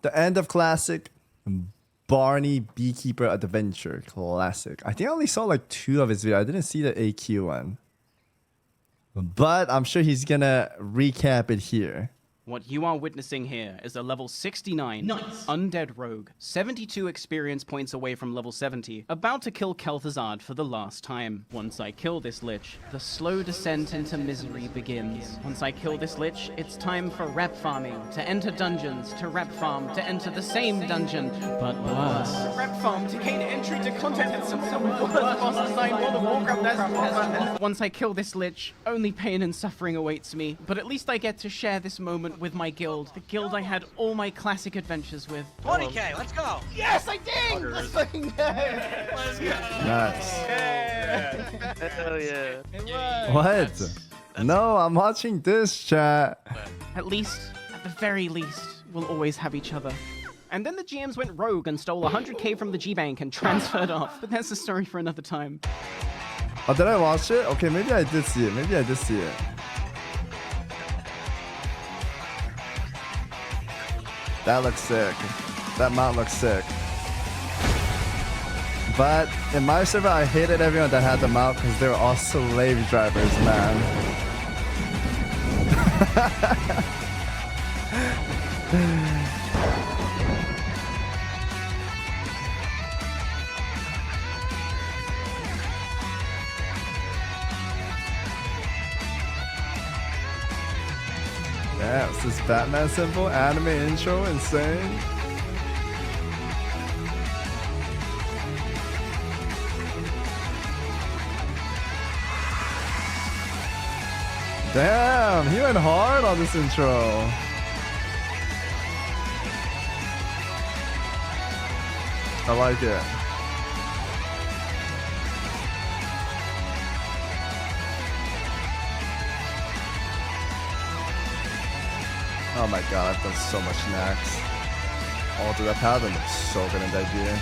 The end of Classic, Barny Beekeeper Adventure Classic. I think I only saw like 2 of his videos. I didn't see the AQ one. But I'm sure he's gonna recap it here. What you are witnessing here is a level 69 undead rogue, 72 experience points away from level 70, about to kill Kel'Thuzad for the last time. Once I kill this lich, the slow descent into misery begins. Once I kill this lich, it's time for rep farming, to enter dungeons, to rep farm, to enter the same dungeon, but worse. Rep farm to gain entry to content and some worse boss design World of Warcraft. Once I kill this lich, only pain and suffering awaits me, but at least I get to share this moment with my guild, the guild I had all my classic adventures with. 20k, let's go! Yes, I did! Let's fucking go! Let's go! Nice. Yeah. Hell yeah. It was. What? That's No, I'm watching this chat. At least, at the very least, we'll always have each other. And then the GMs went rogue and stole 100k from the G-Bank and transferred off. But that's a story for another time. Oh, did I watch it? Okay, maybe I did see it. Maybe I did see it. That looks sick. That mount looks sick. But in my server, I hated everyone that had the mount because they were all slave drivers, man. Yeah, it's this Batman symbol, anime intro, insane. Damn, he went hard on this intro. I like it. Oh my god, I've done so much Nax. Oh dude, that paladin looks so good in that gear.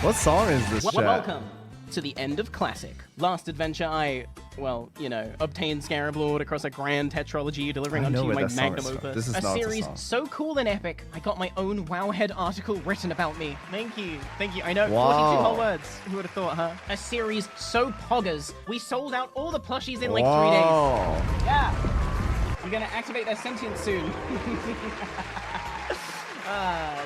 What song is this, chat? Welcome to the end of Classic. Last adventure I, well, you know, obtained Scarab Lord across a grand tetralogy, delivering I know unto you where my that song magnum is from. opus. This is A not the series song. so cool and epic, I got my own Wowhead article written about me. Thank you. Thank you. I know, 42 Wow. whole words. Who would have thought, huh? A series so poggers, we sold out all the plushies in like 3 days. Whoa. Yeah. I'm gonna activate their sentience soon.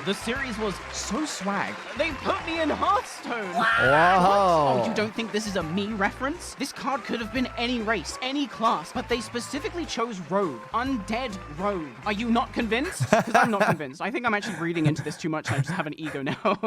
The series was so swag. They put me in Hearthstone. Wow. Oh, you don't think this is a me reference? This card could have been any race, any class, but they specifically chose Rogue. Undead Rogue. Are you not convinced? Because I'm not convinced. I think I'm actually reading into this too much and I just have an ego now.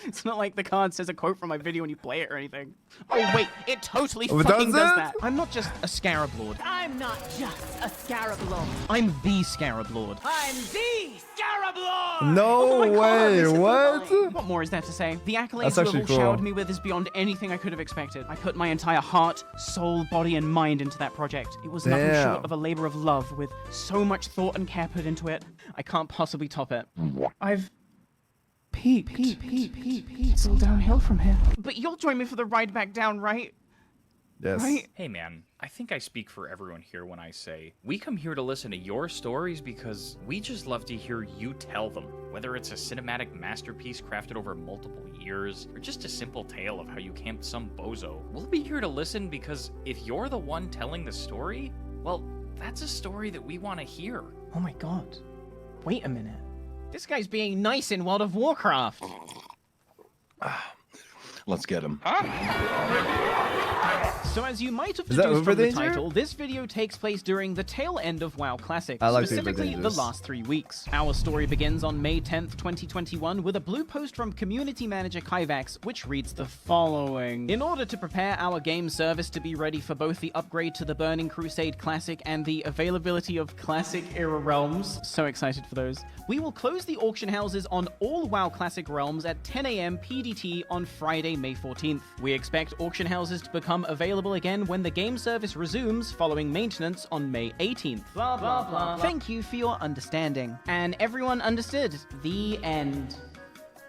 It's not like the card says a quote from my video when you play it or anything. Oh, wait. It totally Oh, fucking does does it? that. I'm not just a Scarab Lord. I'm not just a Scarab Lord. I'm the Scarab Lord. I'm the Scarab Lord! No Oh my God, way, this is what? divine. What more is there to say? The accolades That's you have actually all cool. showered me with is beyond anything I could have expected. I put my entire heart, soul, body, and mind into that project. It was nothing Damn. short of a labor of love with so much thought and care put into it. I can't possibly top it. I've peaked. It's all downhill from here. But you'll join me for the ride back down, right? Yes. Right? Hey man, I think I speak for everyone here when I say, we come here to listen to your stories because we just love to hear you tell them. Whether it's a cinematic masterpiece crafted over multiple years, or just a simple tale of how you camped some bozo, we'll be here to listen because if you're the one telling the story, well, that's a story that we want to hear. Oh my God. Wait a minute. This guy's being nice in World of Warcraft. Let's get him. So as you might have Is that deduced from the Uber Danger? title, this video takes place during the tail end of WoW Classic, I like Uber specifically the Dangers. last 3 weeks. Our story begins on May 10th, 2021 with a blue post from community manager Kyvax, which reads the following. In order to prepare our game service to be ready for both the upgrade to the Burning Crusade Classic and the availability of Classic era realms, so excited for those, we will close the auction houses on all WoW Classic realms at 10 AM PDT on Friday, May 14th. We expect auction houses to become available again when the game service resumes following maintenance on May 18th. Blah, blah, blah. Thank you for your understanding. And everyone understood. The end.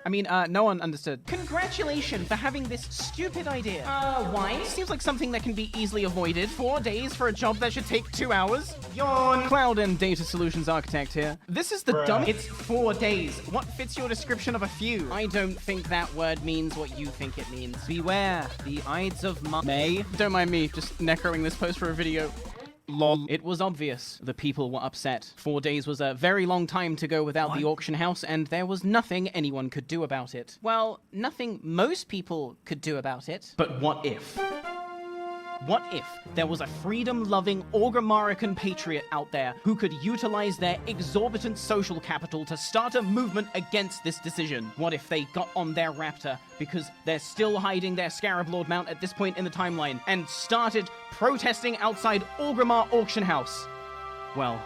I mean, no one understood. Congratulations for having this stupid idea. Why? Seems like something that can be easily avoided. 4 days for a job that should take 2 hours? Yawn. Cloud and Data Solutions Architect here. This is the dumb. It's 4 days. What fits your description of a few? I don't think that word means what you think it means. Beware the Ides of May. Don't mind me just necroing this post for a video. Lol. It was obvious. The people were upset. 4 days was a very long time to go without the auction house, and there was nothing anyone could do about it. Well, nothing most people could do about it. But what if? What if there was a freedom-loving Orgrimmarican patriot out there who could utilize their exorbitant social capital to start a movement against this decision? What if they got on their raptor, because they're still hiding their Scarab Lord mount at this point in the timeline, and started protesting outside Orgrimmar Auction House? Well,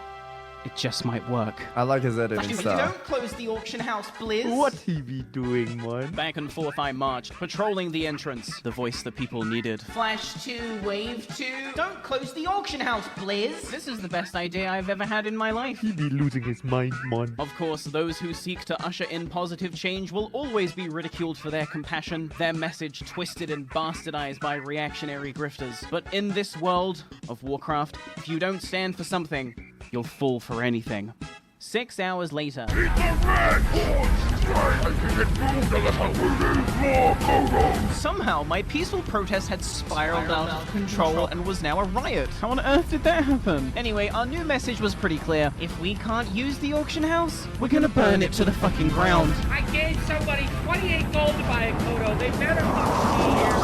it just might work. I like his editing Dude, style. don't close the auction house, Blizz. What he be doing, man? Back and forth I marched, patrolling the entrance, the voice the people needed. Flash 2, wave 2. Don't close the auction house, Blizz. This is the best idea I've ever had in my life. He be losing his mind, man. Of course, those who seek to usher in positive change will always be ridiculed for their compassion, their message twisted and bastardized by reactionary grifters. But in this world of Warcraft, if you don't stand for something, you'll fall for anything. 6 hours later. Somehow, my peaceful protest had spiraled out of control and was now a riot. How on earth did that happen? Anyway, our new message was pretty clear. If we can't use the auction house, we're gonna burn it to the fucking ground. I gave somebody 28 gold to buy a Kodo. They better fucking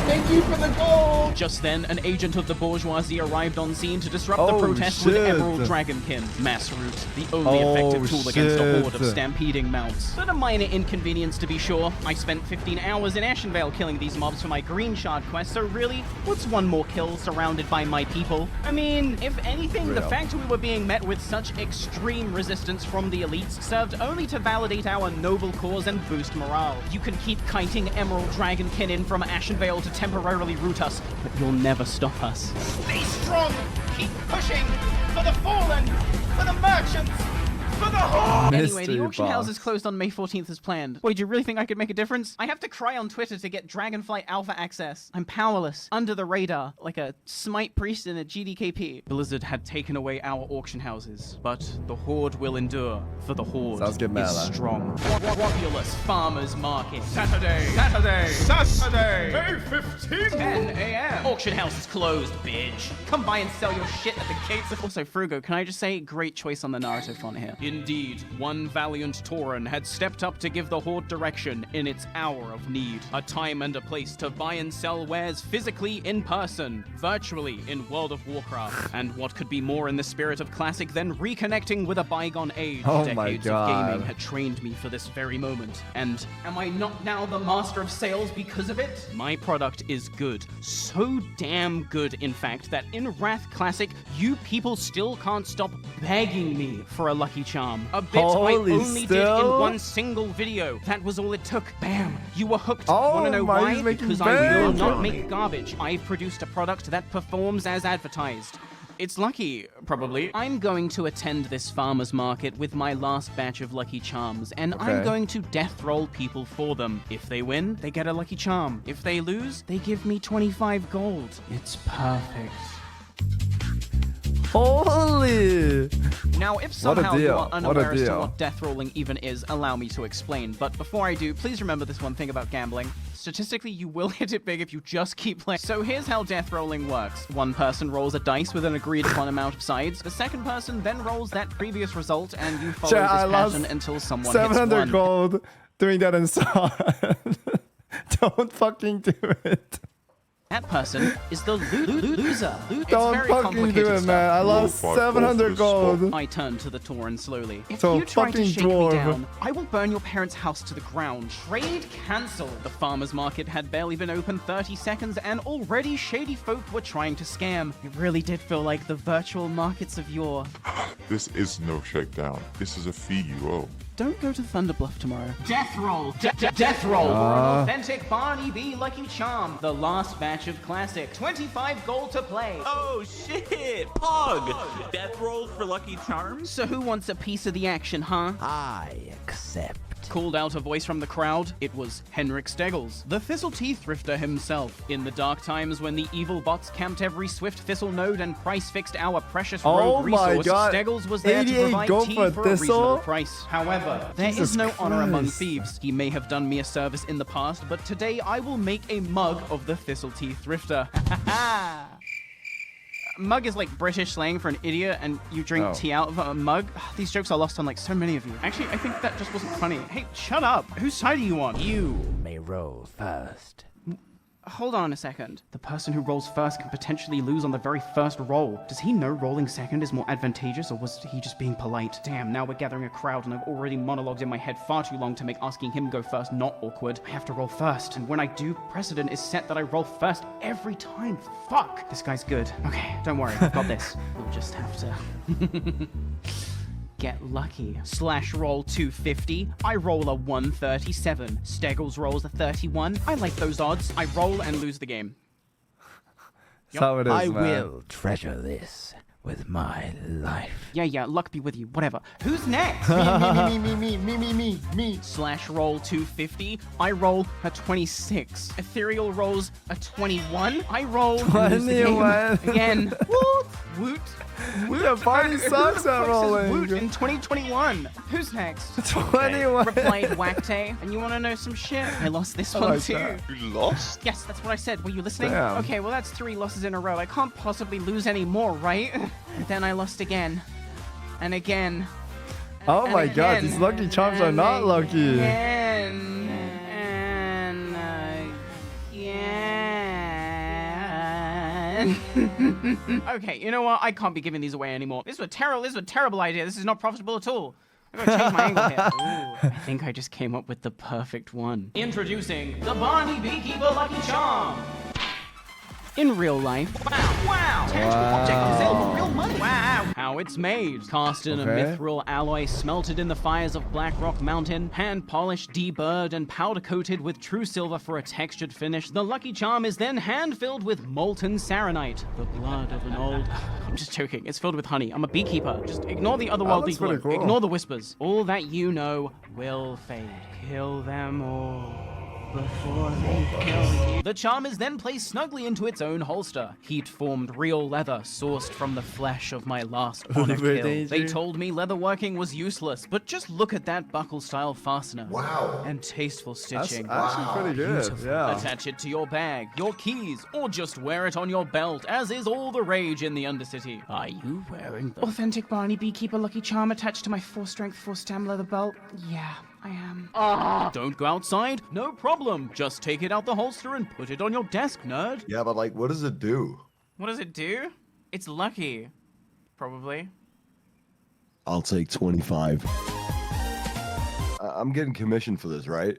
Thank you for the gold! Just then, an agent of the bourgeoisie arrived on scene to disrupt the Oh, protest with shit. Emerald Dragonkin, Mass Root, the only effective tool against a horde of shit. stampeding mounts. But a minor inconvenience to be sure. I spent 15 hours in Ashenvale killing these mobs for my Green Shard quest, so really, what's one more kill surrounded by my people? I mean, if anything, the Real. fact we were being met with such extreme resistance from the elites served only to validate our noble cause and boost morale. You can keep kiting Emerald Dragonkin in from Ashenvale to temporarily root us, but you'll never stop us. Stay strong! Keep pushing! For the fallen! For the merchants! For the horde! Anyway, Mystery the auction house box. is closed on May 14th as planned. Wait, do you really think I could make a difference? I have to cry on Twitter to get Dragonflight Alpha access. I'm powerless, under the radar, like a Smite priest in a GDKP. Blizzard had taken away our auction houses, but the horde will endure, for the horde Sounds good, is Mela. strong. Populous Farmers Market. Saturday, May 15th, 10 a.m. Auction house is closed, bitch. Come by and sell your shit at the gates. Also, Frugo, can I just say, great choice on the Naruto font here. Indeed, one valiant Tauren had stepped up to give the Horde direction in its hour of need. A time and a place to buy and sell wares physically in person, virtually in World of Warcraft. And what could be more in the spirit of Classic than reconnecting with a bygone age? Oh my Decades of God. gaming had trained me for this very moment. And am I not now the master of sales because of it? My product is good. So damn good, in fact, that in Wrath Classic, you people still can't stop begging me for a lucky charm. A bit Holy I only did in still? one single video. That was all it took. Bam! You were hooked. Oh, Wanna know why why? he's making Because I will bank not on make it. garbage. I've produced a product that performs as advertised. It's lucky, probably. I'm going to attend this farmer's market with my last batch of Lucky Charms, and I'm Okay. going to death roll people for them. If they win, they get a Lucky Charm. If they lose, they give me 25 gold. It's perfect. Holy! Now, if somehow you deal. are What a unaware as to deal. what death rolling even is, allow me to explain. But before I do, please remember this one thing about gambling. Statistically, you will hit it big if you just keep playing. So here's how death rolling works. One person rolls a dice with an agreed upon amount of sides. The second person then rolls that previous result, and you follow Chat, I this lost pattern until someone hits 700 one. gold doing that in Song. Don't fucking do it. That person is the loser. It's Don't very fucking complicated do it, stuff. man. I lost 700 gold. I turned to the Tauren slowly. If So you try to fucking shake dwarf. me down, I will burn your parents' house to the ground. Trade cancelled. The farmer's market had barely been open 30 seconds, and already shady folk were trying to scam. It really did feel like the virtual markets of yore. This is no shakedown. This is a fee you owe. don't go to Thunderbluff tomorrow. Death roll! Death roll! For an authentic Barny B Lucky Charm. The last batch of classic. 25 gold to play. Oh shit! Pog! Death rolls for Lucky Charms? So who wants a piece of the action, huh? I accept. Called out a voice from the crowd. It was Henrik Steggles, the Thistle-Tea Thrifter himself. In the dark times when the evil bots camped every Swift Thistle node and price-fixed our precious rogue resource, Steggles was there to provide tea for a reasonable price. However, there is no honor among thieves. He may have done me a service in the past, but today I will make a mug of the Thistle-Tea Thrifter. Mug is like British slang for an idiot, and you drink tea out of a mug. These jokes are lost on like so many of you. Actually, I think that just wasn't funny. Hey, shut up. Whose side are you on? You may roll first. Hold on a second. The person who rolls first can potentially lose on the very first roll. Does he know rolling second is more advantageous, or was he just being polite? Damn, now we're gathering a crowd and I've already monologued in my head far too long to make asking him go first not awkward. I have to roll first, and when I do, precedent is set that I roll first every time. Fuck! This guy's good. Okay, don't worry, I've got this. We'll just have to... get lucky. Slash roll 250. I roll a 137. Steggles rolls a 31. I like those odds. I roll and lose the game. That's how it is, I man. will treasure this with my life. Yeah, luck be with you. Whatever. Who's next? me. Slash roll 250. I roll a 26. Ethereal rolls a 21. I roll and lose the game 21. again. Woot. Woot. Yeah, Barney sucks at rolling. Woot in 2021. Who's next? 21. Replied Whackday. And you want to know some shit? I lost this one like too. that. You lost? Yes, that's what I said. Were you listening? Damn. Okay, well that's 3 losses in a row. I can't possibly lose any more, right? And then I lost again. And again. Oh and my god, again, these lucky charms are and not lucky. again, and again. Okay, you know what? I can't be giving these away anymore. This is a terrible idea. This is not profitable at all. I'm gonna change my angle here. Ooh, I think I just came up with the perfect one. Introducing the Barny Beekeeper Lucky Charm. In real life. Wow. Tangible object to sell for real money. Wow. How it's made. Cast in a mithril alloy, smelted in the fires of Blackrock Mountain, hand-polished, deburred, and powder-coated with true silver for a textured finish. The Lucky Charm is then hand-filled with molten saronite, the blood of an old... I'm just joking. It's filled with honey. I'm a beekeeper. Just ignore the otherworldly that's pretty glow. cool. Ignore the whispers. All that you know will fade. Kill them all before they kill you. The charm is then placed snugly into its own holster. Heat-formed real leather sourced from the flesh of my last honor kill. They told me leather working was useless, but just look at that buckle-style fastener. Wow. And tasteful That's stitching. actually pretty good. Beautiful. Yeah. Attach it to your bag, your keys, or just wear it on your belt, as is all the rage in the Undercity. Are you wearing the authentic Barny Beekeeper Lucky Charm attached to my 4-strength, 4-stem leather belt? Yeah, I am. Don't go outside? No problem. Just take it out the holster and put it on your desk, nerd. Yeah, but like, what does it do? What does it do? It's lucky. Probably. I'll take 25. I'm getting commission for this, right?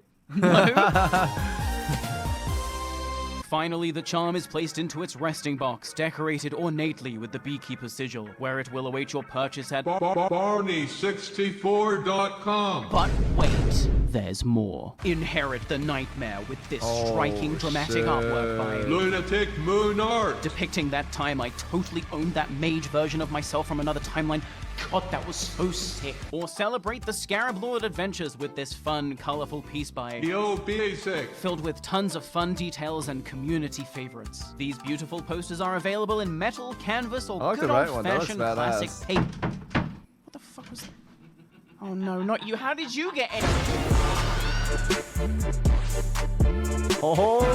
Finally, the charm is placed into its resting box, decorated ornately with the Beekeeper's sigil, where it will await your purchase at Barny64.com. But wait, there's more. Inherit the nightmare with this striking dramatic artwork by Lunatic Moon Art. depicting that time I totally owned that mage version of myself from another timeline. God, that was so sick. Or celebrate the Scarab Lord adventures with this fun, colorful piece by Yo, basic. filled with tons of fun details and community favorites. These beautiful posters are available in metal, canvas, or I like good the right one. That looks old-fashioned classic badass. paper. What the fuck was that? Oh no, not you. How did you get any? Holy.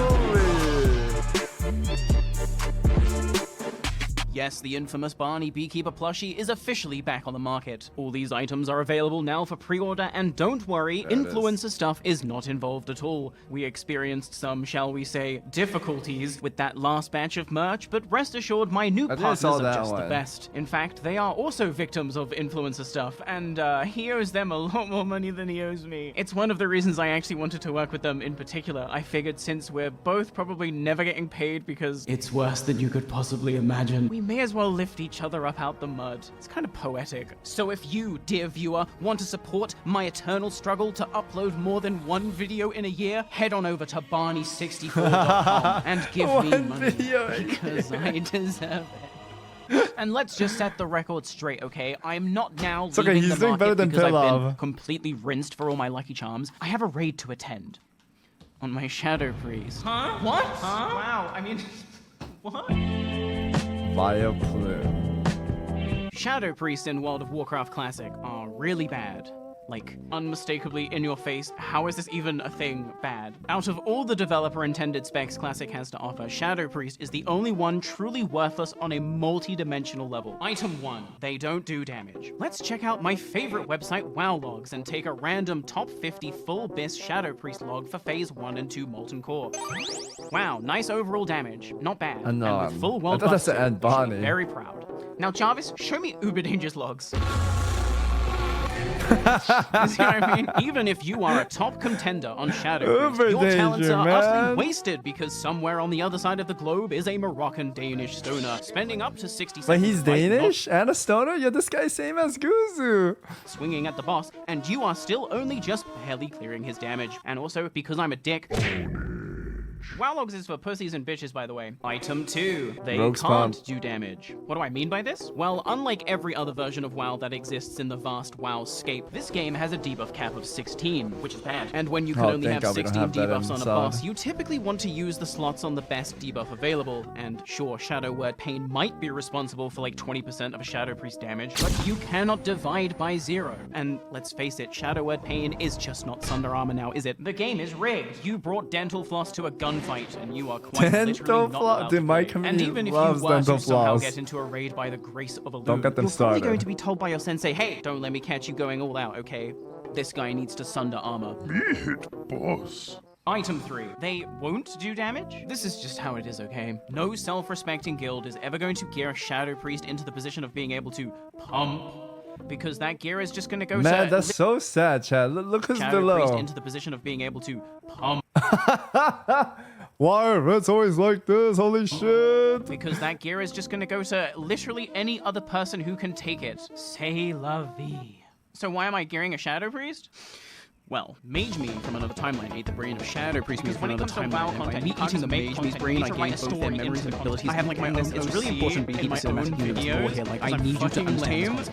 Yes, the infamous Barny Beekeeper plushie is officially back on the market. All these items are available now for pre-order, and don't worry, influencer stuff is not involved at all. We experienced some, shall we say, difficulties with that last batch of merch, but rest assured my new partners saw are that just the one. best. In fact, they are also victims of influencer stuff, and he owes them a lot more money than he owes me. It's one of the reasons I actually wanted to work with them in particular. I figured since we're both probably never getting paid because it's worse than you could possibly imagine, we may may as well lift each other up out the mud. It's kind of poetic. So if you, dear viewer, want to support my eternal struggle to upload more than one video in a year, head on over to barney64.com and give me One money video a because I deserve it. And let's just set the record straight, okay? I'm not now okay, leaving he's the doing better market than because I've been Pilaf. completely rinsed for all my lucky charms. I have a raid to attend on my Shadow Priest. Huh? What? Huh? Wow, I mean, what? Via Plume. Shadow Priests in World of Warcraft Classic are really bad. Like, unmistakably in your face, how is this even a thing bad? Out of all the developer-intended specs Classic has to offer, Shadow Priest is the only one truly worthless on a multi-dimensional level. Item 1, they don't do damage. Let's check out my favorite website, WoW Logs, and take a random top 50 full BIS Shadow Priest log for Phase 1 and 2 Molten Core. Wow, nice overall damage. Not bad. I know, And with full world I thought that's buff the too, end you should be Barney. very proud. Now, Jarvis, show me Uber Danger's logs. You see what I mean? Even if you are a top contender on Shadow Priest, your talents are utterly wasted because somewhere on the other side of the globe is a Moroccan Danish stoner spending up to 60 Wait, seconds. he's Danish and a stoner? Yeah, this guy's same as Guzu. Swinging at the boss, and you are still only just barely clearing his damage. And also, because I'm a dick. WoW Logs is for pussies and bitches, by the way. Item 2. They Rogue's can't Pump. do damage. What do I mean by this? Well, unlike every other version of WoW that exists in the vast WoW-scape, this game has a debuff cap of 16, which is bad. And when you can Oh, only thank have God we don't 16 have that debuffs on a inside. boss, you typically want to use the slots on the best debuff available. And sure, Shadow Word Pain might be responsible for like 20% of a Shadow Priest damage, but you cannot divide by 0. And let's face it, Shadow Word Pain is just not Thunder Armor now, is it? The game is rigged. You brought Dental Floss to a gunfight, and you are quite Dental literally not Floss? allowed Dude, to my play. community And even if loves you were Dental to somehow Floss. get into a raid by the grace of a Don't get them you're probably started. going to be told by your sensei, hey, don't let me catch you going all out, okay? This guy needs to Sunder Armor. Boss. Item 3. They won't do damage? This is just how it is, okay? No self-respecting guild is ever going to gear a Shadow Priest into the position of being able to pump, because that gear is just going to go Man, to that's so sad, Chad. Look who's Shadow Priest below. into the position of being able to pump, Why are it's always like this? Holy shit. because that gear is just going to go to literally any other person who can take it. C'est la vie. So why am I gearing a Shadow Priest? Well, Mage Me from another timeline ate the brain of Shadow Priest Me from when it another comes to WoW timeline. And by content, me you can't eating the just make Mage Me's content. brain, You I need to write gained a both their story memories into and the abilities. content. I have like my own. It's really important Beekeeper cinematic universe lore here. Like, I need you to understand this.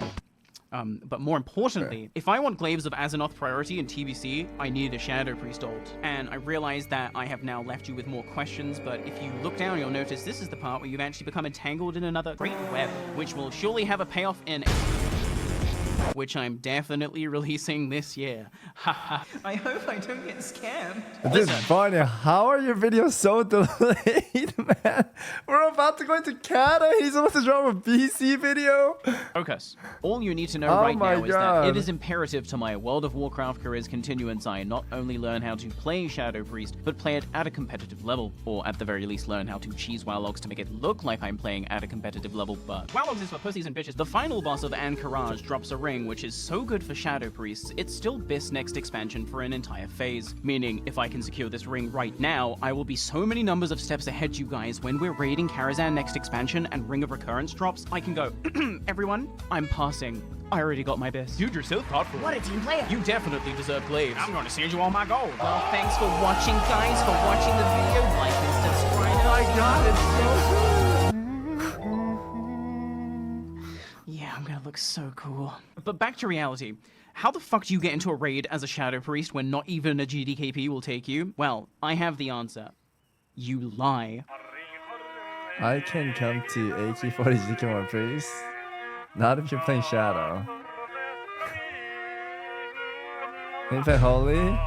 But more importantly, if I want Glaives of Azeroth priority in TBC, I need a Shadow Priest ult. And I realize that I have now left you with more questions, but if you look down, you'll notice this is the part where you've actually become entangled in another great web, which will surely have a payoff in which I'm definitely releasing this year. Haha. I hope I don't get scammed. This Barney, how are your videos so delayed, man? We're about to go into Canada. He's about to drop a BC video. Focus. All you need to know Oh right my now is that God. it is imperative to my World of Warcraft career's continuance I not only learn how to play Shadow Priest, but play it at a competitive level, or at the very least learn how to cheese WoW Logs to make it look like I'm playing at a competitive level, but WoW Logs is for pussies and bitches. The final boss of Anchorage drops a ring, which is so good for Shadow Priests, it's still BIS next expansion for an entire phase. Meaning, if I can secure this ring right now, I will be so many numbers of steps ahead you guys when we're raiding Karazhan next expansion and Ring of Recurrence drops. I can go, everyone, I'm passing. I already got my BIS. Dude, you're so thoughtful. What a team player. You definitely deserve Glaives. I'm going to send you all my gold. Well, thanks for watching, guys, for watching the video. Like and subscribe. Oh my god, it's so good. Yeah, I'm gonna look so cool. But back to reality. How the fuck do you get into a raid as a Shadow Priest when not even a GDKP will take you? Well, I have the answer. You lie. I can come to AK40 Zikimor Priest. Not if you're playing Shadow. Can you play Holy?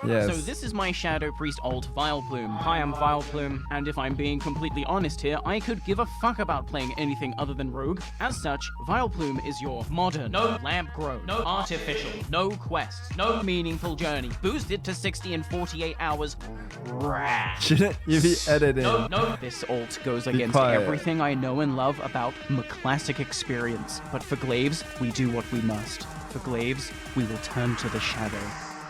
Yes. So this is my Shadow Priest ult, Vileplume. Hi, I'm Vileplume, and if I'm being completely honest here, I could give a fuck about playing anything other than Rogue. As such, Vileplume is your modern, no lamp grow, no artificial, no quests, no meaningful journey, boosted to 60 in 48 hours. Shouldn't you be editing? No. This ult goes against quiet. everything I know and love about my classic experience. But for Glaives, we do what we must. For Glaives, we will turn to the shadow.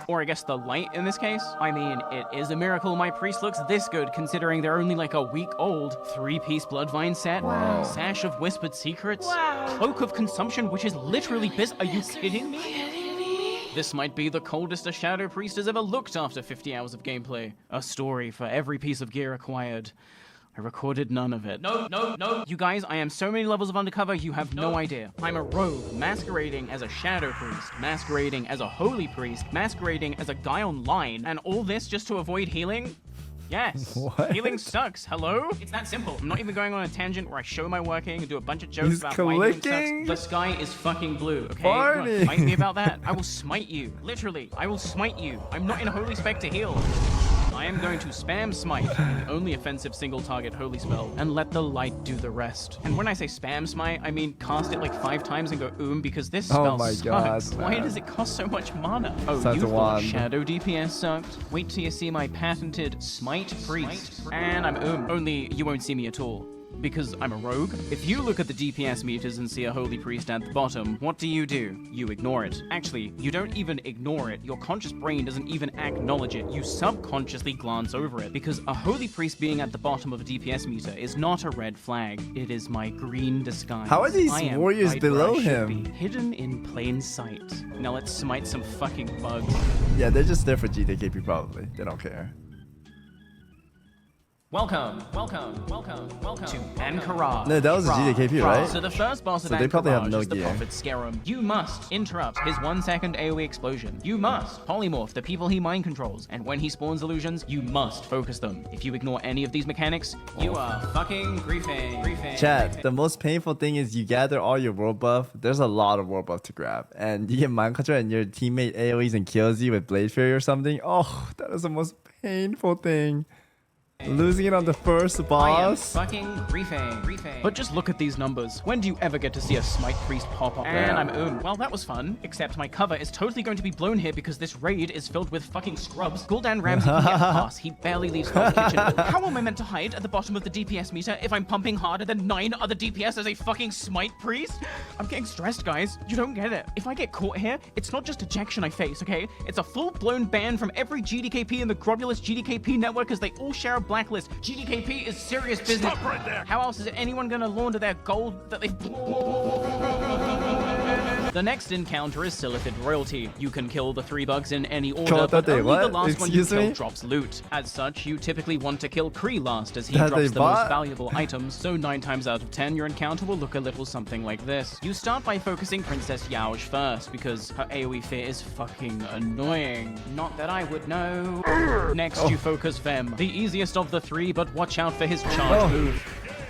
Or I guess the light in this case. I mean, it is a miracle my priest looks this good considering they're only like a week old. 3-piece Bloodvine set. Wow. Sash of Whispered Secrets. Wow. Cloak of Consumption, which is literally this. Are you kidding me? This might be the coldest a Shadow Priest has ever looked after 50 hours of gameplay. A story for every piece of gear acquired. I recorded none of it. No. You guys, I am so many levels of undercover, you have no idea. I'm a rogue, masquerading as a Shadow Priest, masquerading as a Holy Priest, masquerading as a guy online, and all this just to avoid healing? Yes. What? Healing sucks. Hello? It's that simple. I'm not even going on a tangent where I show my working and do a bunch of jokes He's about why healing clicking? sucks. The sky is fucking blue, okay? Barny. You wanna fight me about that? I will smite you. Literally, I will smite you. I'm not in a holy spec to heal. I am going to spam smite, the only offensive single target holy spell, and let the light do the rest. And when I say spam smite, I mean cast it like 5 times and go because this spell my sucks. God, Why man. does it cost so much mana? Oh, Such you a thought wand. Shadow DPS sucked? Wait till you see my patented Smite Priest. And I'm only you won't see me at all. Because I'm a rogue. If you look at the DPS meters and see a Holy Priest at the bottom, what do? You ignore it. Actually, you don't even ignore it. Your conscious brain doesn't even acknowledge it. You subconsciously glance over it. Because a Holy Priest being at the bottom of a DPS meter is not a red flag. It is my green disguise. How are these I am warriors right where below I should him? be, hidden in plain sight. Now let's smite some fucking bugs. Yeah, they're just there for GTKP probably. They don't care. Welcome to Ankara. No, that was a GTKP, right? So the first boss of So they probably have no is the gear. Prophet Scarum. You must interrupt his 1-second AoE explosion. You must polymorph the people he mind controls. And when he spawns illusions, you must focus them. If you ignore any of these mechanics, you are fucking griefing. Chat, the most painful thing is you gather all your world buff. There's a lot of world buff to grab. And you get mind control and your teammate AoEs and kills you with Blade Fury or something. Oh, that is the most painful thing. Losing it on the first boss. I am fucking griefing. But just look at these numbers. When do you ever get to see a Smite Priest pop up? And I'm well, that was fun. Except my cover is totally going to be blown here because this raid is filled with fucking scrubs. Gul'dan Ramsay can get past. He barely leaves Hell's Kitchen. How am I meant to hide at the bottom of the DPS meter if I'm pumping harder than 9 other DPS as a fucking Smite Priest? I'm getting stressed, guys. You don't get it. If I get caught here, it's not just ejection I face, okay? It's a full-blown ban from every GDKP in the Grobulous GDKP network as they all share a blacklist. GDKP is serious business. Stop right there. How else is anyone gonna launder their gold that they've... The next encounter is Silithid Royalty. You can kill the 3 bugs in any order, but only the what? last one you Excuse kill me? drops loot. As such, you typically want to kill Kree last, as he That drops they the bought? most valuable items, so 9 times out of 10 your encounter will look a little something like this. You start by focusing Princess Yaosh first, because her AoE fear is fucking annoying. Not that I would know. Next, you focus Vem, the easiest of the 3, but watch out for his charge move.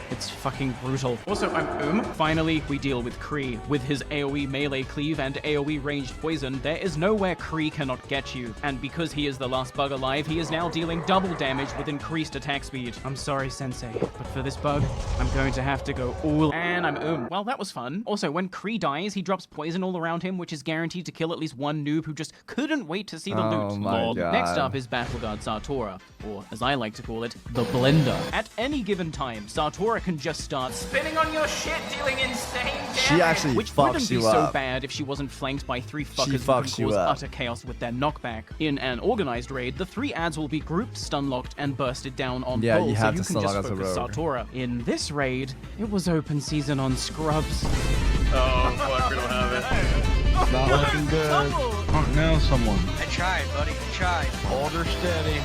It's fucking brutal. Also, I'm Finally, we deal with Kree. With his AoE melee cleave and AoE ranged poison, there is nowhere Kree cannot get you. And because he is the last bug alive, he is now dealing double damage with increased attack speed. I'm sorry, Sensei, but for this bug, I'm going to have to go all... And I'm Well, that was fun. Also, when Kree dies, he drops poison all around him, which is guaranteed to kill at least one noob who just couldn't wait to see the Oh loot. my Lol. God. Next up is Battleguard Sartora, or as I like to call it, the Blender. At any given time, Sartora can just start spinning on your shit, dealing insane damage. She actually Which fucks wouldn't be you so up. bad if she wasn't flanked by 3 fuckers who fucks can you cause up. utter chaos with their knockback. In an organized raid, the 3 ads will be grouped, stun-locked, and bursted down on Yeah, pull, you so have you to can just stun-lock as a focus rogue. Sartora. In this raid, it was open season on scrubs. Oh, fuck, we don't have it. Not looking good. Oh, now someone. I tried, buddy. I tried. Hold her steady.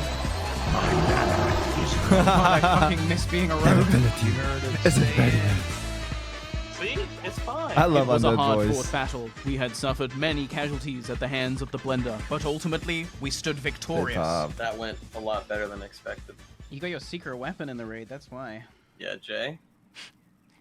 I fucking miss being a rogue. It's a See? It's fine. I love It was a Undead hard-fought Boys. battle. We had suffered many casualties at the hands of the Blender, but ultimately, we stood victorious. That went a lot better than expected. You got your secret weapon in the raid, that's why. Yeah, Jay?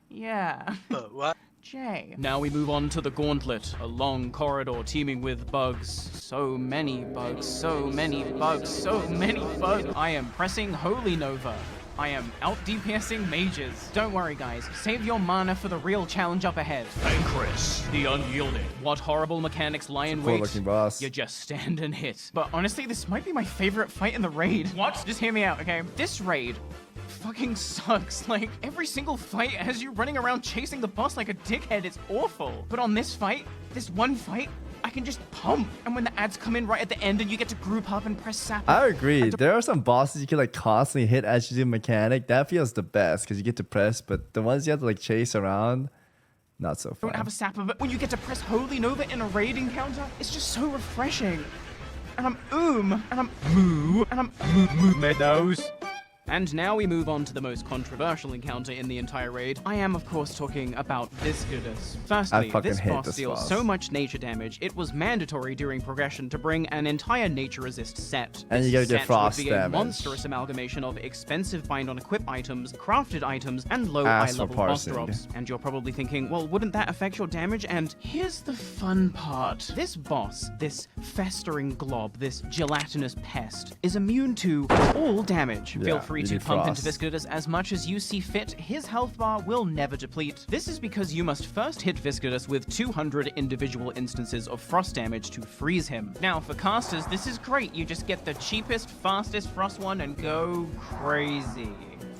Yeah. What? Jay. Now we move on to the Gauntlet, a long corridor teeming with bugs. So many bugs, so many bugs, so many bugs. I am pressing Holy Nova. I am out DPSing mages. Don't worry, guys. Save your mana for the real challenge up ahead. Chris, the unyielding. What horrible mechanics lie in wait? Cool-looking boss. You just stand and hit. But honestly, this might be my favorite fight in the raid. What? Just hear me out, okay? This raid fucking sucks. Like, every single fight has you running around chasing the boss like a dickhead. It's awful. But on this fight, this one fight, I can just pump. And when the ads come in right at the end and you get to group up and press sap. I agree. There are some bosses you can like constantly hit as you do mechanic. That feels the best because you get to press, but the ones you have to like chase around, not so fun. Don't have a sap of it. When you get to press Holy Nova in a raid encounter, it's just so refreshing. And I'm and I'm moo, and I'm moo meadows. And now we move on to the most controversial encounter in the entire raid. I am, of course, talking about Viscidus. Firstly, this boss deals so much nature damage, it was mandatory during progression to bring an entire nature resist set. And you gotta get frost would be damage. A monstrous amalgamation of expensive bind on equip items, crafted items, and low eye level boss drops. And you're probably thinking, well, wouldn't that affect your damage? And here's the fun part. This boss, this festering glob, this gelatinous pest, is immune to all damage. Feel free to pump into Viscidus as much as you see fit. His health bar will never deplete. This is because you must first hit Viscidus with 200 individual instances of frost damage to freeze him. Now, for casters, this is great. You just get the cheapest, fastest frost one and go crazy.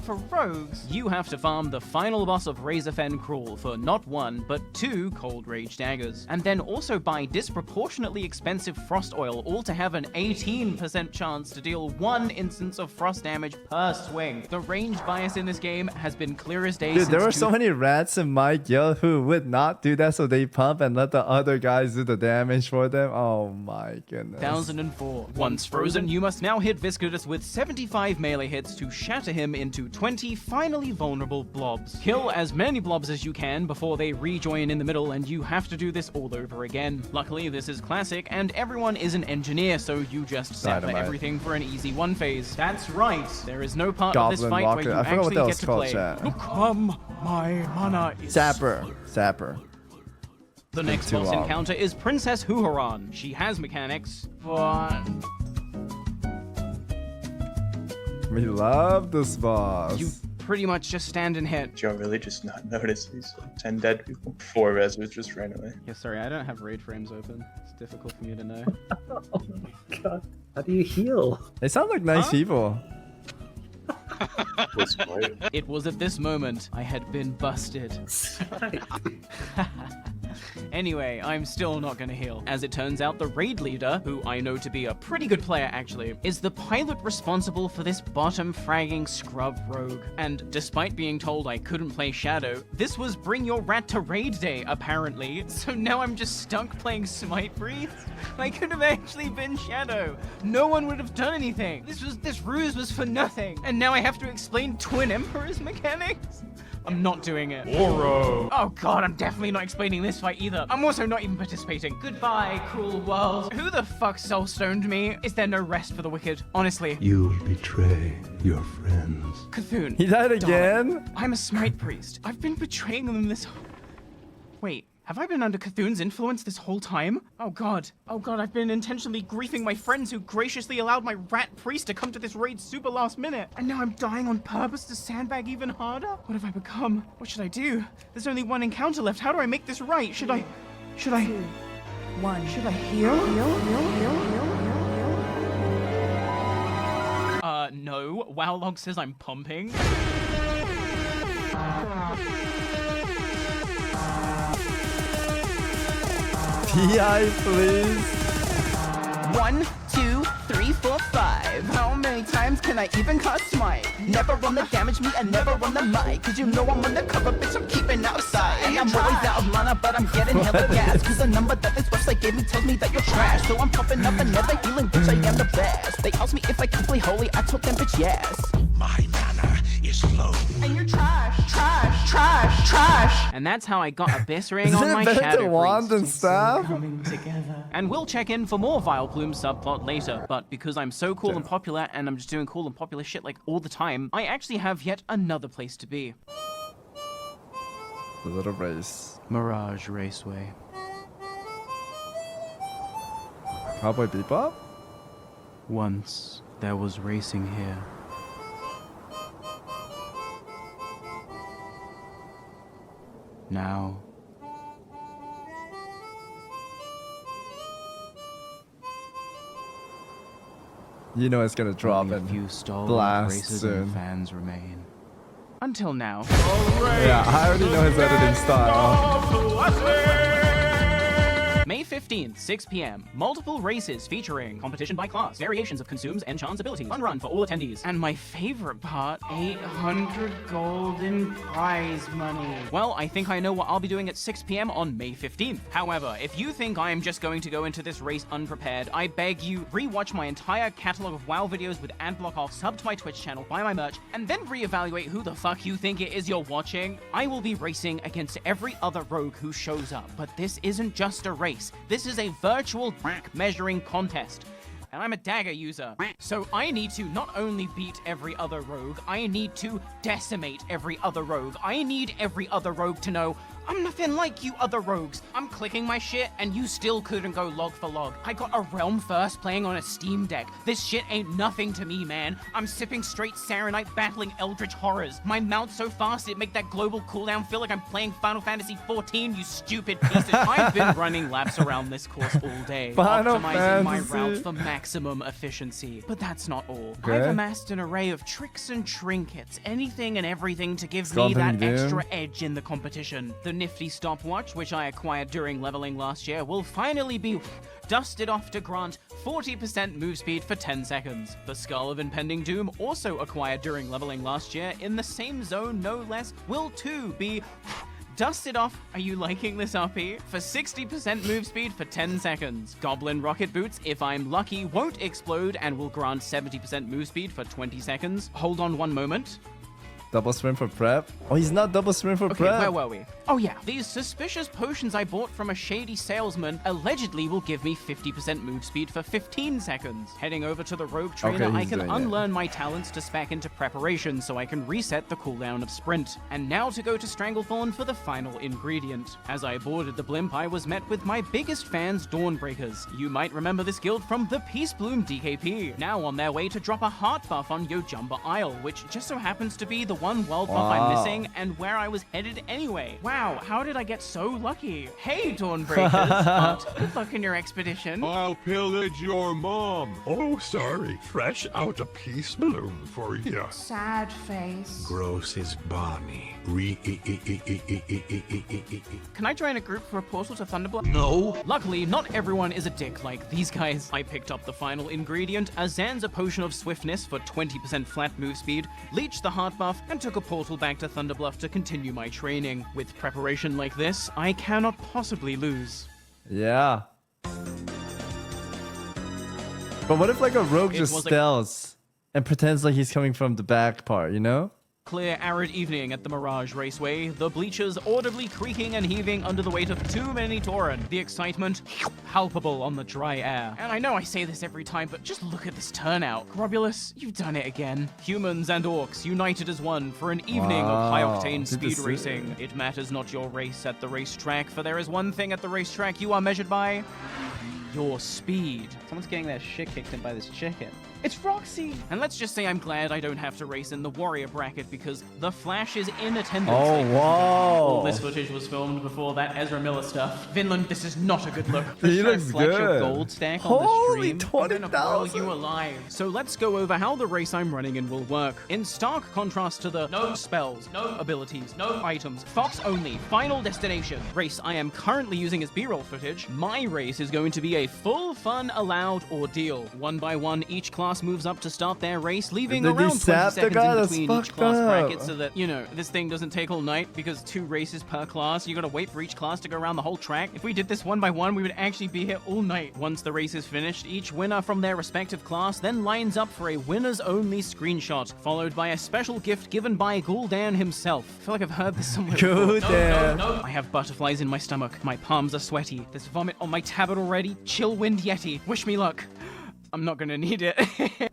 For rogues, you have to farm the final boss of Razorfen Crawl for not 1, but 2 Cold Rage daggers, and then also buy disproportionately expensive frost oil, all to have an 18% chance to deal 1 instance of frost damage per swing. The range bias in this game has been clear as day. Dude, there were so many rats in my guild who would not do that, so they pump and let the other guys do the damage for them. Oh my goodness. 2004. Once frozen, you must now hit Viscidus with 75 melee hits to shatter him into 20 finally vulnerable blobs. Kill as many blobs as you can before they rejoin in the middle, and you have to do this all over again. Luckily, this is classic, and everyone is an engineer, so you just sapper everything for an easy 1 phase. That's right. There is no part of this fight where you actually get to play. Come, my mana is Sapper. The next boss encounter is Princess Huhuran. She has mechanics, but we love this boss. You pretty much just stand and hit. Joe really just not notice these 10 dead people. 4 resos just ran away. Yeah, sorry, I don't have raid frames open. It's difficult for me to know. Oh my god. How do you heal? They sound like nice people. It was at this moment I had been busted. Anyway, I'm still not gonna heal. As it turns out, the raid leader, who I know to be a pretty good player actually, is the pilot responsible for this bottom fragging scrub rogue. And despite being told I couldn't play Shadow, this was bring your rat to raid day, apparently. So now I'm just stuck playing Smite Breathe. I could have actually been Shadow. No one would have done anything. This ruse was for nothing. And now I have to explain Twin Emperor's mechanics? I'm not doing it. Oro. Oh god, I'm definitely not explaining this fight either. I'm also not even participating. Goodbye, cruel world. Who the fuck soul-stoned me? Is there no rest for the wicked? Honestly. You betray your friends. Cthulhu. He died again? I'm a smite priest. I've been betraying them this... Wait. Have I been under Cthulhu's influence this whole time? Oh god, I've been intentionally griefing my friends who graciously allowed my rat priest to come to this raid super last minute. And now I'm dying on purpose to sandbag even harder? What have I become? What should I do? There's only 1 encounter left. How do I make this right? Should I... 2, 1. Should I heal? No. WoWlog says I'm pumping. PI, please. 1, 2, 3, 4, 5. How many times can I even cast smite? Never run the damage me and never run the mic. Cause you know I'm undercover, bitch, I'm keeping outside. And I'm always out of mana, but I'm getting hella gas. Cause the number that this website gave me tells me that you're trash. So I'm pumping up and never healing, bitch, I am the best. They asked me if I can play holy, I told them, bitch, yes. My mana is low. And you're trash. And that's how I got Abyss Ring on my Shadow wand and Priest. staff? Coming together. And we'll check in for more Vile Plume subplot later, but because I'm so cool and popular and I'm just doing cool and popular shit like all the time, I actually have yet another place to be. The little race. Mirage Raceway. Cowboy Bebop? Once there was racing here. Now, You know it's gonna drop only a and few stalwart blast racers soon. and fans remain. Until now. Yeah, I already know his editing style. May 15th, 6 p.m. Multiple races featuring competition by class, variations of consumes and chance abilities, fun run for all attendees, and my favorite part, 800 gold in prize money. Well, I think I know what I'll be doing at 6 p.m. on May 15th. However, if you think I am just going to go into this race unprepared, I beg you, rewatch my entire catalog of WoW videos with ad block off, sub to my Twitch channel, buy my merch, and then reevaluate who the fuck you think it is you're watching. I will be racing against every other rogue who shows up, but this isn't just a race. This is a virtual rank measuring contest. And I'm a dagger user. So I need to not only beat every other rogue, I need to decimate every other rogue. I need every other rogue to know, I'm nothing like you other rogues. I'm clicking my shit and you still couldn't go log for log. I got a realm first playing on a Steam Deck. This shit ain't nothing to me, man. I'm sipping straight Saronite battling eldritch horrors. My mount's so fast it make that global cooldown feel like I'm playing Final Fantasy 14, you stupid pieces. I've been running laps around this course all day, optimizing my route for maximum efficiency. But that's not all. I've amassed an array of tricks and trinkets, anything and everything to give me that extra edge in the competition. The nifty stopwatch, which I acquired during leveling last year, will finally be dusted off to grant 40% move speed for 10 seconds. The Skull of Impending Doom, also acquired during leveling last year, in the same zone no less, will too be dusted off, are you liking this RP? For 60% move speed for 10 seconds. Goblin Rocket Boots, if I'm lucky, won't explode and will grant 70% move speed for 20 seconds. Hold on one moment. Double swim for prep? Oh, he's not double swim for prep. Where were we? Oh yeah, these suspicious potions I bought from a shady salesman allegedly will give me 50% move speed for 15 seconds. Heading over to the rogue trainer, I can unlearn my talents to spec into preparation so I can reset the cooldown of sprint. And now to go to Stranglethorn for the final ingredient. As I boarded the blimp, I was met with my biggest fans, Dawnbreakers. You might remember this guild from the Peace Bloom DKP. Now on their way to drop a heart buff on Yojumba Isle, which just so happens to be the one world buff I'm missing and where I was headed anyway. Wow, how did I get so lucky? Hey, Dawnbreakers. Good luck in your expedition. I'll pillage your mom. Oh, sorry. Fresh out a peace balloon for you. Sad face. Gross is Barny. Can I join a group for a portal to Thunderblood? No. Luckily, not everyone is a dick like these guys. I picked up the final ingredient, a Zanza Potion of Swiftness for 20% flat move speed, leeched the heart buff, and took a portal back to Thunderbluff to continue my training. With preparation like this, I cannot possibly lose. Yeah. But what if like a rogue just stealths and pretends like he's coming from the back part, you know? Clear, arid evening at the Mirage Raceway, the bleachers audibly creaking and heaving under the weight of too many Tauren. The excitement palpable on the dry air. And I know I say this every time, but just look at this turnout. Grobulus, you've done it again. Humans and orcs united as one for an evening of high-octane speed racing. It matters not your race at the racetrack, for there is one thing at the racetrack you are measured by: your speed. Someone's getting their shit kicked in by this chicken. It's Roxy! And let's just say I'm glad I don't have to race in the warrior bracket because the Flash is in attendance. Oh, whoa! All this footage was filmed before that Ezra Miller stuff. Vinland, this is not a good look. He looks Fletcher good. Gold stack Holy on the stream. 20,000! I'm gonna boil you alive. So let's go over how the race I'm running in will work. In stark contrast to the no spells, no abilities, no items, Fox only, final destination race I am currently using as B-roll footage, my race is going to be a full fun allowed ordeal. One by one, each class moves up to start their race, leaving around 20 seconds in between each class bracket so that, you know, this thing doesn't take all night because 2 races per class. You gotta wait for each class to go around the whole track. If we did this one by one, we would actually be here all night. Once the race is finished, each winner from their respective class then lines up for a winners only screenshot, followed by a special gift given by Gul'dan himself. I feel like I've heard this somewhere before. No. I have butterflies in my stomach. My palms are sweaty. There's vomit on my tablet already. Chill wind Yeti. Wish me luck. I'm not gonna need it.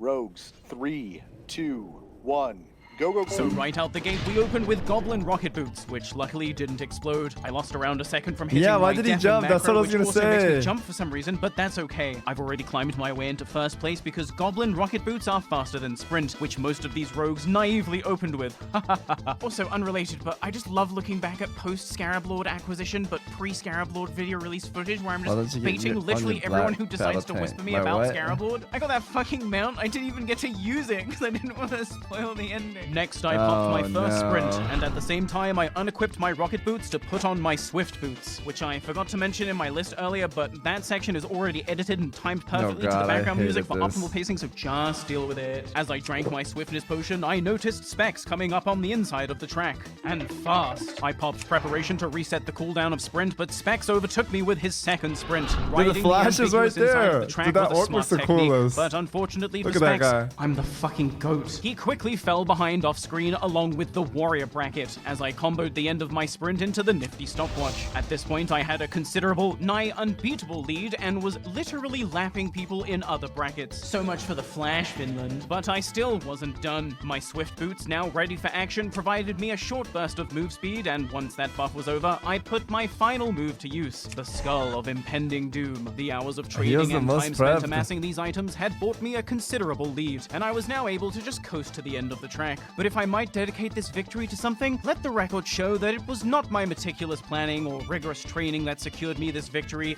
Rogues, 3, 2, 1. Go, go, go. So right out the gate, we opened with Goblin Rocket Boots, which luckily didn't explode. I lost around a second from hitting why my did he death jump? macro, That's what I was gonna which also makes me say. jump for some reason, but that's okay. I've already climbed my way into first place because Goblin Rocket Boots are faster than Sprint, which most of these rogues naively opened with. Also unrelated, but I just love looking back at post-Scarab Lord acquisition, but pre-Scarab Lord video release footage where I'm just baiting literally everyone who decides to whisper me about Scarab Lord. I got that fucking mount, I didn't even get to use it because I didn't want to spoil the ending. Next, I popped my first no. sprint, and at the same time, I unequipped my rocket boots to put on my swift boots, which I forgot to mention in my list earlier, but that section is already edited and timed perfectly to the God, I background music hated for this. optimal pacing, so just deal with it. As I drank my swiftness potion, I noticed specs coming up on the inside of the track, and fast. I popped preparation to reset the cooldown of sprint, but Specs overtook me with his second sprint. Dude, the flash is right ambiguous inside of there. the track Dude, that was a orc was smart the technique, coolest. but unfortunately for Look at that Specs, guy. I'm the fucking goat. He quickly fell behind off screen along with the warrior bracket as I comboed the end of my sprint into the nifty stopwatch. At this point, I had a considerable, nigh unbeatable lead and was literally lapping people in other brackets. So much for the flash, Finland. But I still wasn't done. My swift boots, now ready for action, provided me a short burst of move speed, and once that buff was over, I put my final move to use, the Skull of Impending Doom. The hours of was trading the and most time spent prepped. amassing these items had bought me a considerable lead, and I was now able to just coast to the end of the track. But if I might dedicate this victory to something, let the record show that it was not my meticulous planning or rigorous training that secured me this victory,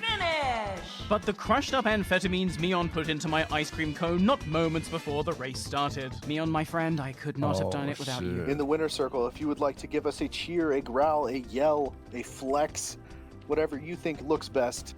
but the crushed up amphetamines Meon put into my ice cream cone not moments before the race started. Meon, my friend, I could not have done it without you. In the winner's circle, if you would like to give us a cheer, a growl, a yell, a flex, whatever you think looks best.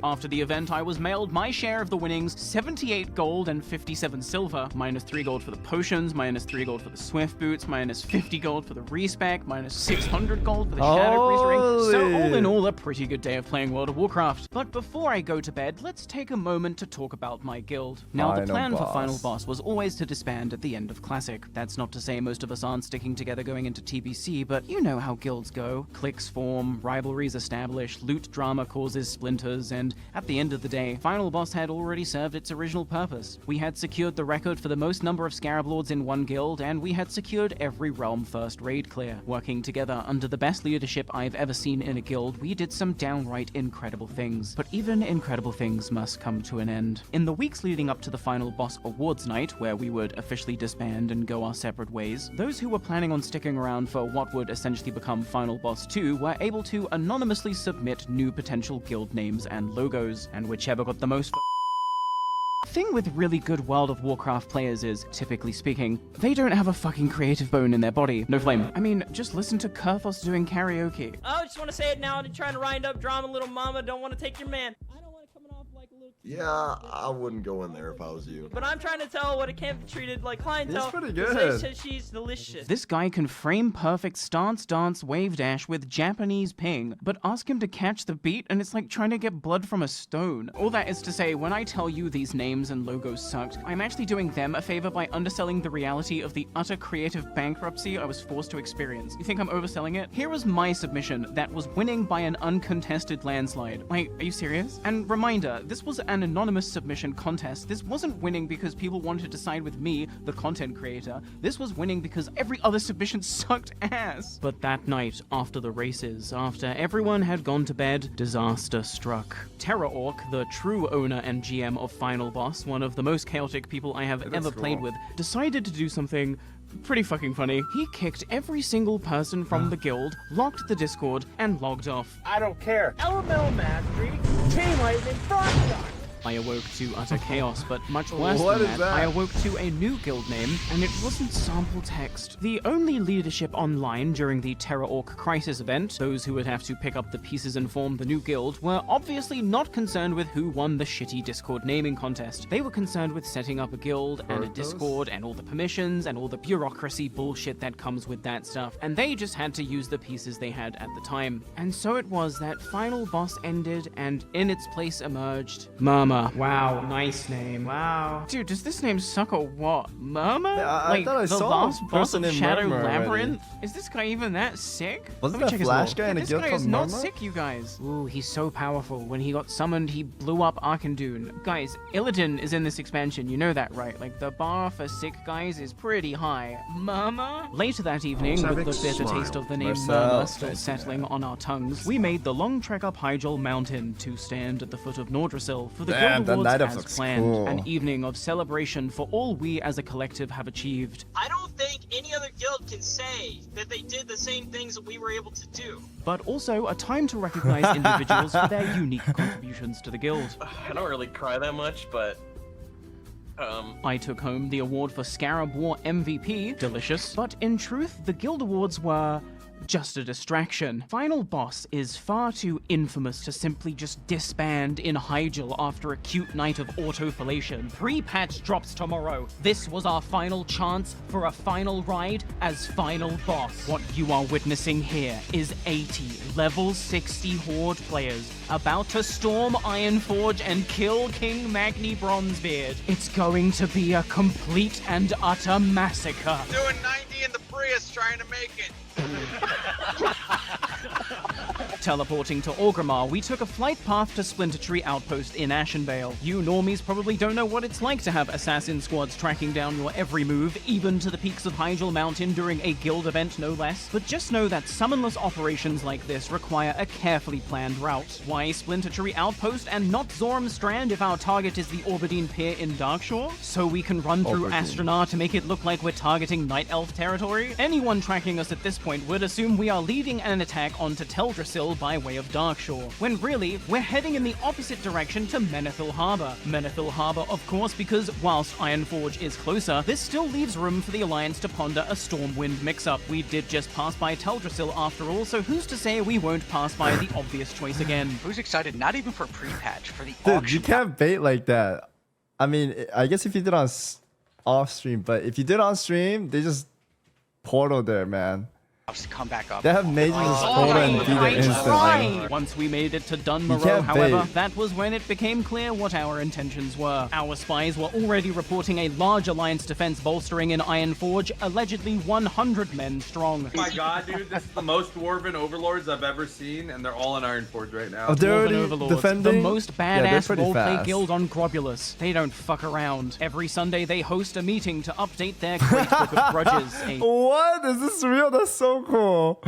After the event, I was mailed my share of the winnings, 78 gold and 57 silver, minus 3 gold for the potions, minus 3 gold for the swift boots, minus 50 gold for the respec, minus 600 gold for the shadow priest ring. So all in all, a pretty good day of playing World of Warcraft. But before I go to bed, let's take a moment to talk about my guild. Now, the plan for Final Boss was always to disband at the end of Classic. That's not to say most of us aren't sticking together going into TBC, but you know how guilds go. Cliques form, rivalries establish, loot drama causes splinters, and at the end of the day, Final Boss had already served its original purpose. We had secured the record for the most number of Scarab Lords in one guild, and we had secured every realm first raid clear. Working together under the best leadership I've ever seen in a guild, we did some downright incredible things. But even incredible things must come to an end. In the weeks leading up to the Final Boss Awards night, where we would officially disband and go our separate ways, those who were planning on sticking around for what would essentially become Final Boss 2 were able to anonymously submit new potential guild names and logos, and whichever got the most thing with really good World of Warcraft players is, typically speaking, they don't have a fucking creative bone in their body. No flame. I mean, just listen to Kurthos doing karaoke. Oh, I just want to say it now and trying to wind up drama, little mama. Don't want to take your man. I don't want to come off like a little. Yeah, I wouldn't go in there if I was you. But I'm trying to tell what it can't be treated like clientele. He's pretty good. Say she's delicious. This guy can frame perfect stance, dance, wave dash with Japanese ping, but ask him to catch the beat and it's like trying to get blood from a stone. All that is to say, when I tell you these names and logos sucked, I'm actually doing them a favor by underselling the reality of the utter creative bankruptcy I was forced to experience. You think I'm overselling it? Here was my submission that was winning by an uncontested landslide. Like, are you serious? And reminder, this was an anonymous submission contest. This wasn't winning because people wanted to side with me, the content creator. This was winning because every other submission sucked ass. But that night, after the races, after everyone had gone to bed, disaster struck. Terra Orc, the true owner and GM of Final Boss, one of the most chaotic people I have ever played with, decided to do something pretty fucking funny. He kicked every single person from the guild, locked the Discord, and logged off. I don't care. Elemental Mastery, Chain Lightning, Frost Shock. I awoke to utter chaos, but much worse What than is that, that? I awoke to a new guild name, and it wasn't sample text. The only leadership online during the Terra Orc Crisis event, those who would have to pick up the pieces and form the new guild, were obviously not concerned with who won the shitty Discord naming contest. They were concerned with setting up a guild and a Discord and all the permissions and all the bureaucracy bullshit that comes with that stuff, and they just had to use the pieces they had at the time. And so it was that Final Boss ended, and in its place emerged Murmur. Wow, nice name. Wow. Dude, does this name suck or what? Murmur? I Like, thought I the saw last a boss person of named Shadow Murmur already. Labyrinth? Is this guy even that sick? Wasn't Let me that check his Flash lore. guy in a This guild guy called is not Murmur? sick, you guys. Ooh, he's so powerful. When he got summoned, he blew up Arkandun. Guys, Illidan is in this expansion, you know that, right? Like, the bar for sick guys is pretty high. Murmur? Later that evening, with the bitter taste of the name Murmur still settling on our tongues, we made the long trek up Hyjal Mountain to stand at the foot of Nordrassil for the Damn, Guild that Awards night as looks planned. cool. An evening of celebration for all we as a collective have achieved. I don't think any other guild can say that they did the same things that we were able to do. But also a time to recognize individuals for their unique contributions to the guild. I don't really cry that much, but home. I took home the award for Scarab War MVP, delicious, but in truth, the Guild Awards were just a distraction. Final Boss is far too infamous to simply just disband in Hyjal after a cute night of autofellation. Pre-patch drops tomorrow. This was our final chance for a final ride as Final Boss. What you are witnessing here is 80 level 60 Horde players about to storm Ironforge and kill King Magni Bronzebeard. It's going to be a complete and utter massacre. Doing 90 in the Prius trying to make it. Teleporting to Orgrimmar, we took a flight path to Splinter Tree Outpost in Ashenvale. You normies probably don't know what it's like to have assassin squads tracking down your every move, even to the peaks of Hyjal Mountain during a guild event no less. But just know that summonless operations like this require a carefully planned route. Why Splinter Tree Outpost and not Zorm Strand if our target is the Orbadine Pier in Darkshore? So we can run through Astronar to make it look like we're targeting Night Elf territory? Anyone tracking us at this point would assume we are leading an attack onto Teldrassil by way of Darkshore, when really, we're heading in the opposite direction to Menethil Harbor. Menethil Harbor, of course, because whilst Ironforge is closer, this still leaves room for the Alliance to ponder a Stormwind mix-up. We did just pass by Teldrassil after all, so who's to say we won't pass by the obvious choice again? Who's excited? Not even for pre-patch, for the Dude, auction. you can't bait like that. I mean, I guess if you did on off stream, but if you did on stream, they just portal there, man. To come back up. They have mages portal and beat it instantly. Once we made it to Dunmoreau, however, that was when it became clear what our intentions were. Our spies were already reporting a large Alliance defense bolstering in Ironforge, allegedly 100 men strong. Oh my god, dude, this is the most Dwarven Overlords I've ever seen, and they're all in Ironforge right now. Oh, they're already Overlords, defending? the most badass roleplay fast. guild on Grobulus. They don't fuck around. Every Sunday, they host a meeting to update their Great Book of Grudges. What? Is this real? That's so cool.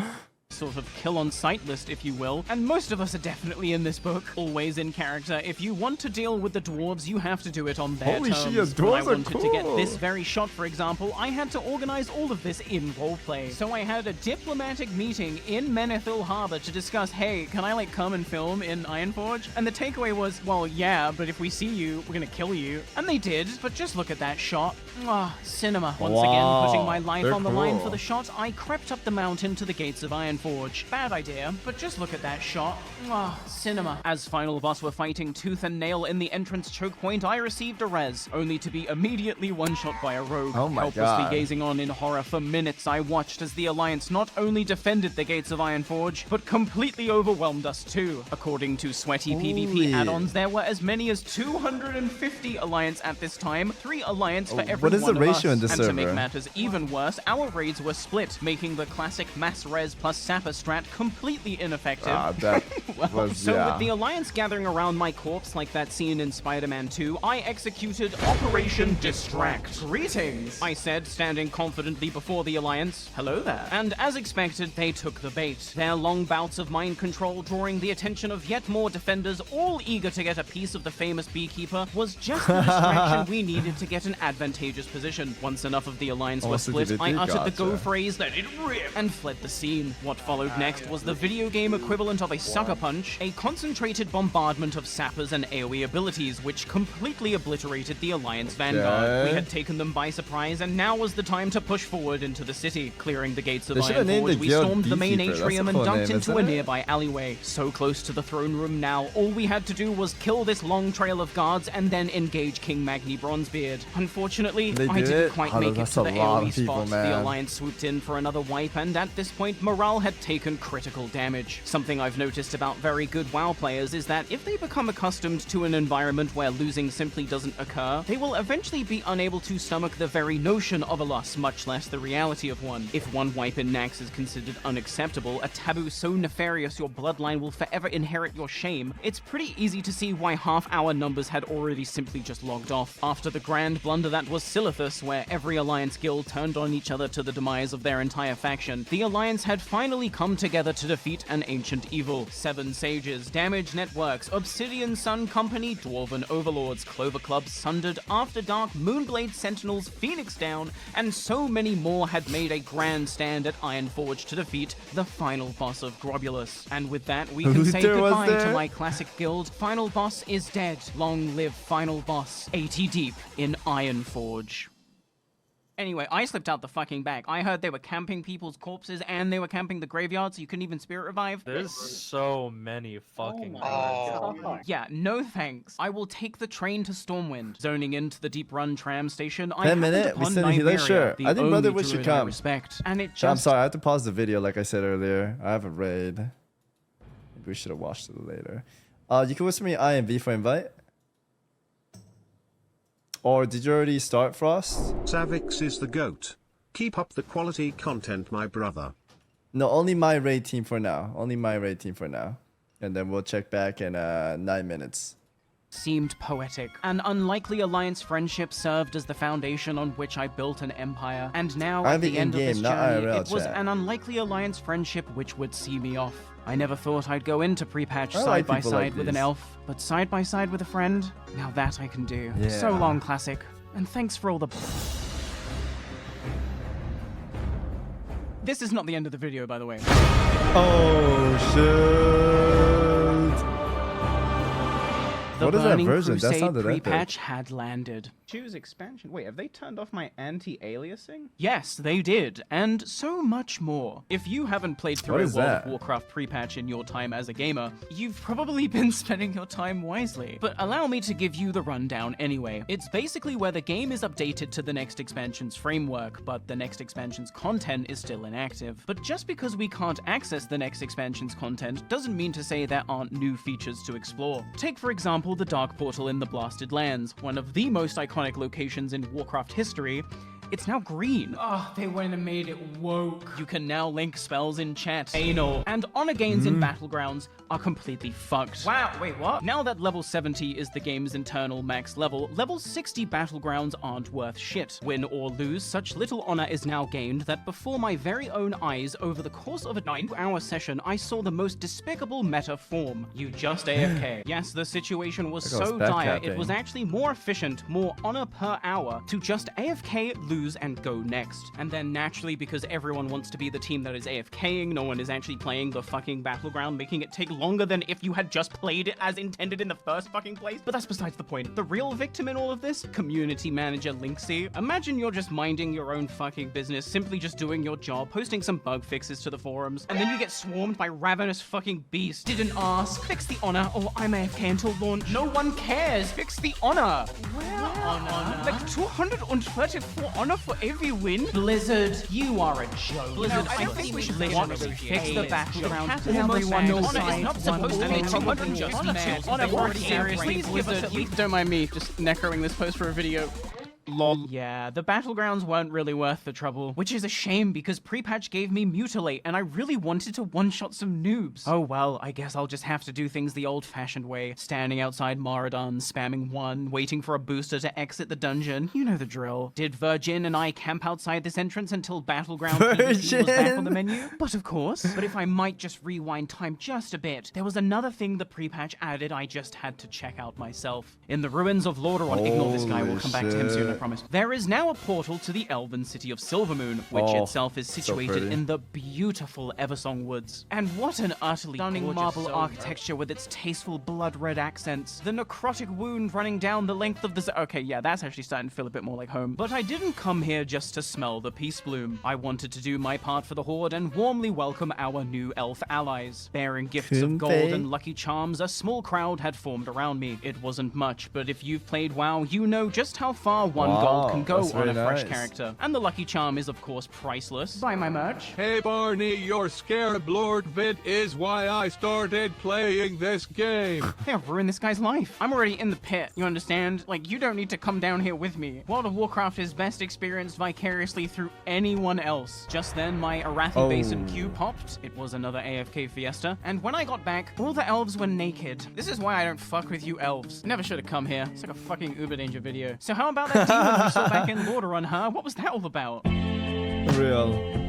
Sort of kill on sight list, if you will, and most of us are definitely in this book. Always in character. If you want to deal with the dwarves, you have to do it on their Holy terms. shit, dwarves when I wanted are cool. to get this very shot, for example, I had to organize all of this in roleplay. So I had a diplomatic meeting in Menethil Harbor to discuss, hey, can I come and film in Ironforge? And the takeaway was, well, yeah, but if we see you, we're gonna kill you. And they did, but just look at that shot. Ah, cinema. Once again, putting my life on the line for the shot, I crept up the mountain to the gates of Ironforge. Bad idea, but just look at that shot. Ah, cinema. As Final Boss were fighting tooth and nail in the entrance choke point, I received a res, only to be immediately one-shot by a rogue. Oh my Helplessly God. gazing on in horror for minutes, I watched as the Alliance not only defended the gates of Ironforge, but completely overwhelmed us too. According to sweaty PvP add-ons, there were as many as 250 Alliance at this time, 3 Alliance for every what is the one of ratio us. in this And to make server? matters even worse, our raids were split, making the classic mass res plus sapper strat completely ineffective. That Well, was, so yeah. with the Alliance gathering around my corpse like that scene in Spider-Man 2, I executed Operation Distract. Greetings, I said, standing confidently before the Alliance. Hello there. And as expected, they took the bait. Their long bouts of mind control drawing the attention of yet more defenders, all eager to get a piece of the famous Beekeeper, was just the distraction we needed to get an advantageous position. Once enough of the Alliance were split, I uttered the go phrase, let it rip, and fled the scene. What followed next was the video game equivalent of a sucker punch, a concentrated bombardment of sappers and AoE abilities, which completely obliterated the Alliance vanguard. We had taken them by surprise, and now was the time to push forward into the city. Clearing the gates of They should've named Ironforge, the we guild stormed the main Beekeeper. That's a atrium and cool dumped name, into isn't a it? nearby alleyway. So close to the throne room now, all we had to do was kill this long trail of guards and then engage King Magni Bronzebeard. Unfortunately, They I did didn't it? quite Oh, make it that's to a the lot AoE of people, spot. man. The Alliance swooped in for another wipe, and at this point, morale had taken critical damage. Something I've noticed about very good WoW players is that if they become accustomed to an environment where losing simply doesn't occur, they will eventually be unable to stomach the very notion of a loss, much less the reality of one. If one wipe in Nax is considered unacceptable, a taboo so nefarious your bloodline will forever inherit your shame, it's pretty easy to see why half our numbers had already simply just logged off. After the grand blunder that was Silithus, where every Alliance guild turned on each other to the demise of their entire faction, the Alliance had finally finally come together to defeat an ancient evil. 7 sages, damage networks, Obsidian Sun Company, Dwarven Overlords, Clover Club, Sundered, After Dark, Moonblade Sentinels, Phoenix Down, and so many more had made a grand stand at Ironforge to defeat the final boss of Grobulus. And with that, we can say Luther was goodbye to there? my classic guild. Final boss is dead. Long live Final Boss, 80 deep in Ironforge. Anyway, I slipped out the fucking back. I heard they were camping people's corpses and they were camping the graveyard so you couldn't even spirit revive. There's so many fucking Yeah, no thanks. I will take the train to Stormwind. Zoning into the Deep Run tram station, I 10 happened minutes? We upon send a healer? Nymeria, Sure. the I think only Brotherwood should druid I come. respect. And it I'm just... sorry, I have to pause the video like I said earlier. I have a raid. Maybe we should have watched it later. You can whisper me IMV for invite. Or did you already start, Frost? Savix is the GOAT. Keep up the quality content, my brother. No, only my raid team for now. Only my raid team for now. And then we'll check back in 9 minutes. seemed poetic. An unlikely alliance friendship served as the foundation on which I built an empire. And now, at the end of this journey, it was an unlikely alliance friendship which would see me off. I never thought I'd go into pre-patch side by side with an elf, but side by side with a friend, now that I can do. Yeah. So long, Classic. And thanks for all the... This is not the end of the video, by the way. Oh, shit. The What is that Burning version? That Crusade sounded epic. pre-patch had landed. Choose expansion. Wait, have they turned off my anti-aliasing? Yes, they did, and so much more. If you haven't played through What a is World that? of Warcraft pre-patch in your time as a gamer, you've probably been spending your time wisely. But allow me to give you the rundown anyway. It's basically where the game is updated to the next expansion's framework, but the next expansion's content is still inactive. But just because we can't access the next expansion's content doesn't mean to say there aren't new features to explore. Take, for example, the Dark Portal in the Blasted Lands, one of the most iconic locations in Warcraft history. It's now green. Oh, they went and made it woke. You can now link spells in chat. Anal. And honor gains in Battlegrounds are completely fucked. Wow, wait, what? Now that level 70 is the game's internal max level, level 60 Battlegrounds aren't worth shit. Win or lose, such little honor is now gained that before my very own eyes, over the course of a 9-hour session, I saw the most despicable meta form. You just AFK. Yes, the situation was so dire, it was actually more efficient, more honor per hour, to just AFK, lose, and go next. And then naturally, because everyone wants to be the team that is AFKing, no one is actually playing the fucking Battleground, making it take longer than if you had just played it as intended in the first fucking place. But that's besides the point. The real victim in all of this? Community manager Linksy. Imagine you're just minding your own fucking business, simply just doing your job, posting some bug fixes to the forums, and then you get swarmed by ravenous fucking beasts. Didn't ask. Fix the honor, or I'm AFK until launch. No one cares. Fix the honor. Where honor? Like 234 honor for every win? Blizzard, you are a joke. Blizzard, I don't think we should fix the Battleground. Everyone knows honor is not supposed to be 262 honor for seriously. Blizzard, don't mind me just necroing this post for a video. Lol. Yeah, the Battlegrounds weren't really worth the trouble, which is a shame because pre-patch gave me Mutilate and I really wanted to one-shot some noobs. Oh well, I guess I'll just have to do things the old-fashioned way. Standing outside Maradon, spamming 1, waiting for a booster to exit the dungeon. You know the drill. Did Virgin and I camp outside this entrance until Battleground PvP was back on the menu? But of course. But if I might just rewind time just a bit, there was another thing the pre-patch added I just had to check out myself. In the ruins of Lordaeron, ignore this guy, we'll come back to him soon, I promise. There is now a portal to the elven city of Silvermoon, which itself is situated in the beautiful Eversong Woods. And what an utterly stunning marble architecture with its tasteful blood-red accents. The necrotic wound running down the length of the... Okay, yeah, that's actually starting to feel a bit more like home. But I didn't come here just to smell the peace bloom. I wanted to do my part for the Horde and warmly welcome our new elf allies. Bearing gifts of gold and lucky charms, a small crowd had formed around me. It wasn't much, but if you've played WoW, you know just how far one gold can go on a fresh character. And the lucky charm is, of course, priceless. Buy my merch. Hey Barney, your Scarab Lord vid is why I started playing this game. Hey, I've ruined this guy's life. I'm already in the pit, you understand? Like, you don't need to come down here with me. World of Warcraft is best experienced vicariously through anyone else. Just then, my Arathi Basin queue popped. It was another AFK fiesta. And when I got back, all the elves were naked. This is why I don't fuck with you elves. Never should have come here. It's like a fucking Uber Danger video. So how about that demon we saw back in Lordaeron, huh? What was that all about? Real.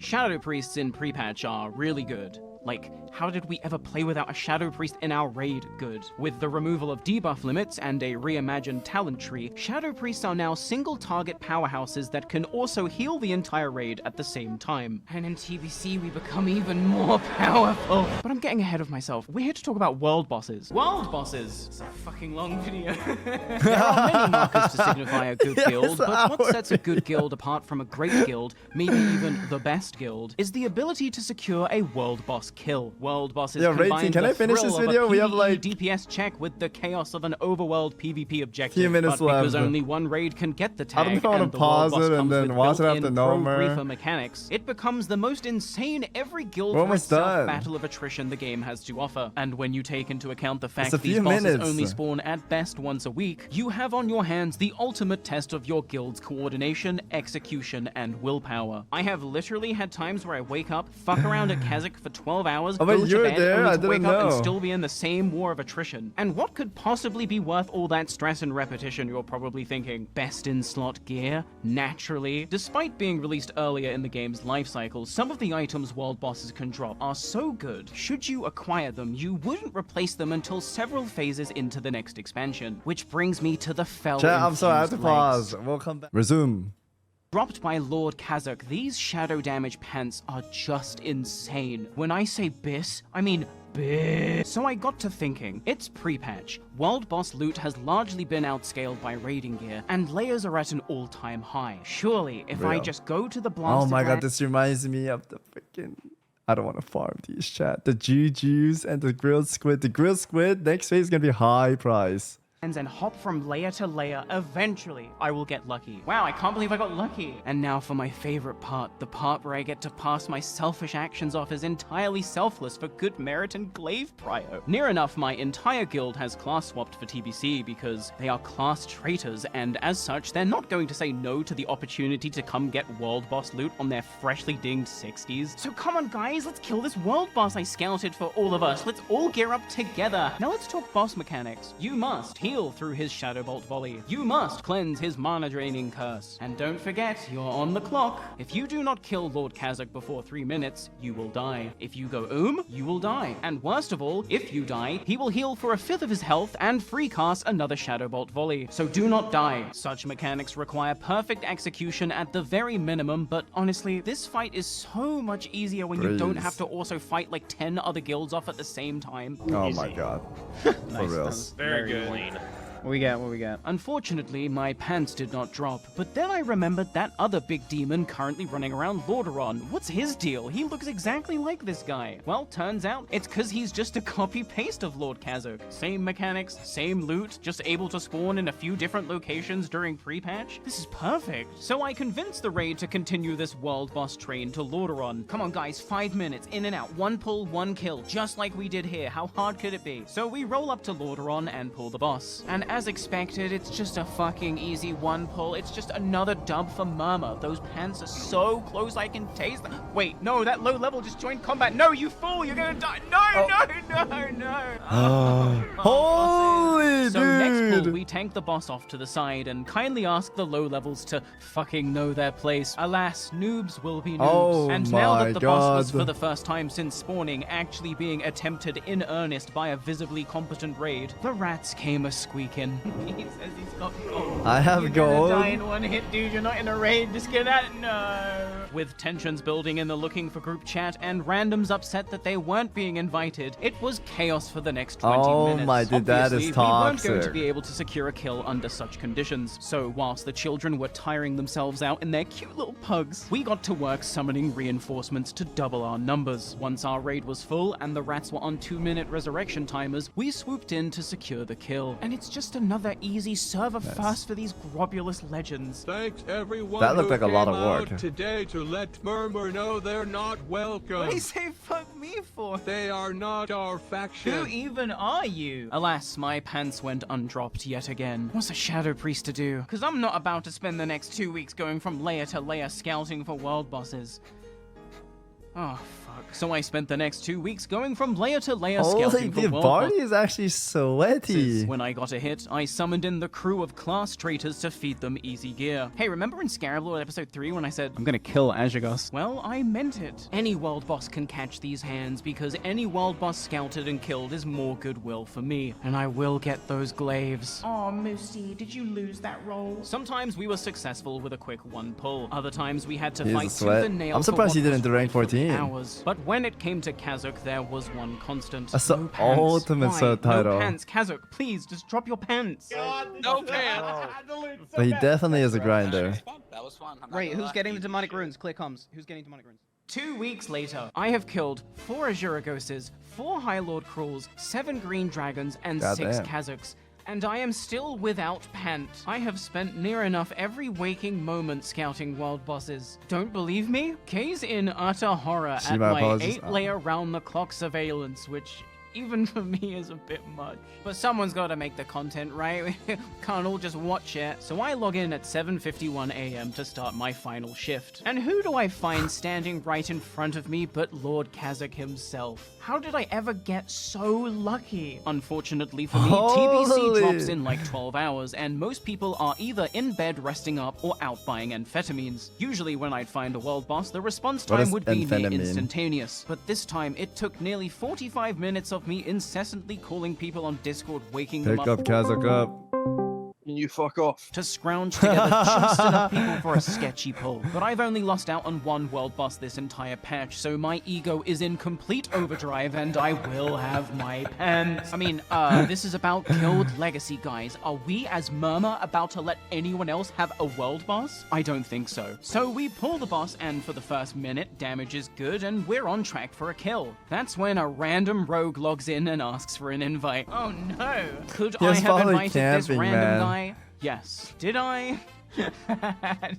Shadow Priests in pre-patch are really good. Like, how did we ever play without a Shadow Priest in our raid good? With the removal of debuff limits and a reimagined talent tree, Shadow Priests are now single-target powerhouses that can also heal the entire raid at the same time. And in TBC, we become even more powerful. But I'm getting ahead of myself. We're here to talk about world bosses. World bosses! It's a fucking long video. There are many markers to signify a good guild, but what sets a good guild apart from a great guild, maybe even the best guild, is the ability to secure a world boss kill. World bosses combine can the I finish thrill this of video? a We have PvE like DPS check with the chaos of an overworld PvP objective. Few minutes but because left. only one raid can get the tag, I don't know if I want and to the world pause boss it and comes then with watch it after built-in no pro more. briefer mechanics, it becomes the most insane every guild We're for almost itself done. battle of attrition the game has to offer. And when you take into account the fact a these few bosses minutes. only spawn at best once a week, you have on your hands the ultimate test of your guild's coordination, execution, and willpower. I have literally had times where I wake up, fuck around at Kazakh for 12 hours, Oh, wait, go you to were bed, there? only I to wake didn't up and know. still be in the same war of attrition. And what could possibly be worth all that stress and repetition, you're probably thinking? Best in slot gear? Naturally. Despite being released earlier in the game's lifecycle, some of the items world bosses can drop are so good, should you acquire them, you wouldn't replace them until several phases into the next expansion. Which brings me to the fell. Chat, I'm sorry, I have to infused legs. pause. We'll come back. Resume. Dropped by Lord Kazakh, these shadow damage pants are just insane. When I say bis, I mean bis. So I got to thinking, it's pre-patch. World boss loot has largely been outscaled by raiding gear, and layers are at an all-time high. Surely, if I Real. just go to the blasted Oh my god, land- this reminds me of the freaking. I don't want to farm these, chat. The jujus and the grilled squid. The grilled squid next phase is gonna be high price. and hop from layer to layer, eventually I will get lucky. Wow, I can't believe I got lucky. And now for my favorite part, the part where I get to pass my selfish actions off as entirely selfless for good merit and glaive prio. Near enough, my entire guild has class swapped for TBC because they are class traitors, and as such, they're not going to say no to the opportunity to come get world boss loot on their freshly dinged 60s. So come on guys, let's kill this world boss I scouted for all of us. Let's all gear up together. Now let's talk boss mechanics. You must heal through his Shadow Bolt volley. You must cleanse his mana draining curse. And don't forget, you're on the clock. If you do not kill Lord Kazakh before 3 minutes, you will die. If you go you will die. And worst of all, if you die, he will heal for 1/5 of his health and free cast another Shadow Bolt volley. So do not die. Such mechanics require perfect execution at the very minimum, but honestly, this fight is so much easier when you don't have to also fight like 10 other guilds off at the same time. Oh my god. For real. Very good. Clean. What we got? Unfortunately, my pants did not drop, but then I remembered that other big demon currently running around Lordaeron. What's his deal? He looks exactly like this guy. Well, turns out it's cause he's just a copy-paste of Lord Kazakh. Same mechanics, same loot, just able to spawn in a few different locations during pre-patch. This is perfect. So I convinced the raid to continue this world boss train to Lordaeron. Come on guys, 5 minutes, in and out, 1 pull, 1 kill, just like we did here. How hard could it be? So we roll up to Lordaeron and pull the boss. And as expected, it's just a fucking easy 1 pull. It's just another dub for Murmur. Those pants are so close I can taste them. Wait, no, that low level just joined combat. No, you fool, you're gonna die. No. Holy So dude. next pull, we tank the boss off to the side and kindly ask the low levels to fucking know their place. Alas, noobs will be noobs. Oh and now my that the boss was God. for the first time since spawning actually being attempted in earnest by a visibly competent raid, the rats came a squeaking. He says he's got gold. I have You're gold. gonna die in 1 hit, dude. You're not in a raid. Just get out. No. With tensions building in the looking for group chat and randoms upset that they weren't being invited, it was chaos for the next 20 Oh minutes. my dude, that is Obviously, we weren't going to toxic. be able to secure a kill under such conditions. So whilst the children were tiring themselves out in their cute little pugs, we got to work summoning reinforcements to double our numbers. Once our raid was full and the rats were on 2-minute resurrection timers, we swooped in to secure the kill. And it's just another easy server first for these grobulous legends. Thanks everyone That looked who like a lot came of work. out today to let Murmur know they're not welcome. What do you say fuck me for? They are not our faction. Who even are you? Alas, my pants went undropped yet again. What's a Shadow Priest to do? Because I'm not about to spend the next 2 weeks going from layer to layer scouting for world bosses. Oh, fuck. So I spent the next 2 weeks going from layer to layer Holy, scouting for dude, world Barney is actually sweaty. When I got a hit, I summoned in the crew of class traitors to feed them easy gear. Hey, remember in Scarab episode 3 when I said, I'm gonna kill Azagos? Well, I meant it. Any world boss can catch these hands because any world boss scouted and killed is more goodwill for me, and I will get those glaives. Aw, Moosey, did you lose that roll? Sometimes we were successful with a quick one pull. Other times we had to He's a fight sweat. tooth and nail I'm for surprised what he didn't was do rank right for 14. hours. But when it came to Kazuk, there was one constant. That's the No pants. ultimate Why? subtitle. No pants. Kazuk, please, just drop your pants. No pants. But he definitely is a grinder. That was fun. Right, who's getting the demonic runes? Clear comms. Who's getting demonic runes? 2 weeks later, I have killed 4 Azuragoses, 4 High Lord Crawls, 7 Green Dragons, and 6 Goddamn. Kazuks. And I am still without pant. I have spent near enough every waking moment scouting world bosses. Don't believe me? Kay's in utter horror See at my my apologies. 8-layer round-the-clock surveillance, which even for me is a bit much. But someone's got to make the content, right? We can't all just watch it. So I log in at 7:51 a.m. to start my final shift. And who do I find standing right in front of me but Lord Kazak himself? How did I ever get so lucky? Unfortunately for me, TBC Holy. drops in like 12 hours, and most people are either in bed resting up or out buying amphetamines. Usually when I'd find a world boss, the response What time is would be near amphetamine? instantaneous. But this time, it took nearly 45 minutes of me incessantly calling people on Discord, waking them Pick up. up Kazak up. You fuck off. To scrounge together just enough people for a sketchy pull. But I've only lost out on one world boss this entire patch, so my ego is in complete overdrive and I will have my pants. I mean, this is about Guild Legacy, guys. Are we as Murmur about to let anyone else have a world boss? I don't think so. So we pull the boss and for the first minute, damage is good and we're on track for a kill. That's when a random rogue logs in and asks for an invite. Oh no! Could He I was have probably invited this camping, random man. guy? Yes. Did I?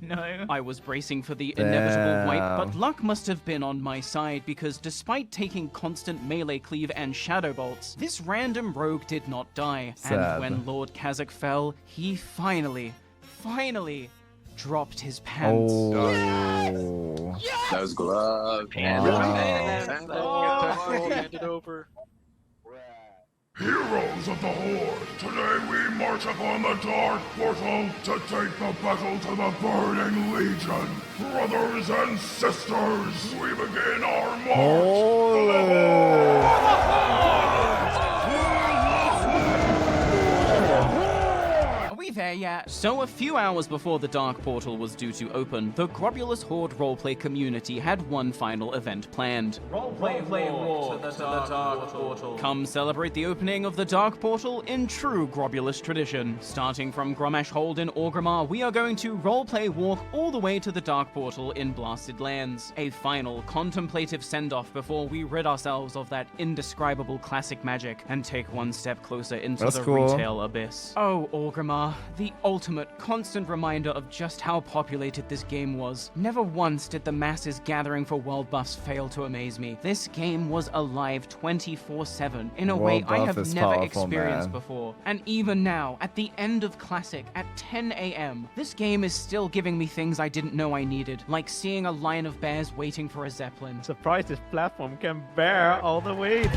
No. I was bracing for the inevitable wipe, but luck must have been on my side because despite taking constant melee cleave and shadow bolts, this random rogue did not die. Sad. And when Lord Kazak fell, he finally dropped his pants. Oh. That was glove. Hand it over. Heroes of the Horde, today we march upon the Dark Portal to take the battle to the Burning Legion. Brothers and sisters, we begin our Are we there yet? So a few hours before the Dark Portal was due to open, the Grobulous Horde roleplay community had one final event planned. Roleplay war to the Dark Portal. Come celebrate the opening of the Dark Portal in true Grobulous tradition. Starting from Gromash Hold in Orgrimmar, we are going to roleplay walk all the way to the Dark Portal in Blasted Lands. A final contemplative send-off before we rid ourselves of that indescribable classic magic and take one step closer into That's the cool. retail abyss. Oh, Orgrimmar, the ultimate constant reminder of just how populated this game was. Never once did the masses gathering for world buffs fail to amaze me. This game was alive 24/7 in a way World I buff have is never powerful, experienced man. before. And even now, at the end of Classic, at 10 a.m., this game is still giving me things I didn't know I needed, like seeing a line of bears waiting for a Zeppelin. Surprised this platform can bear all the weight.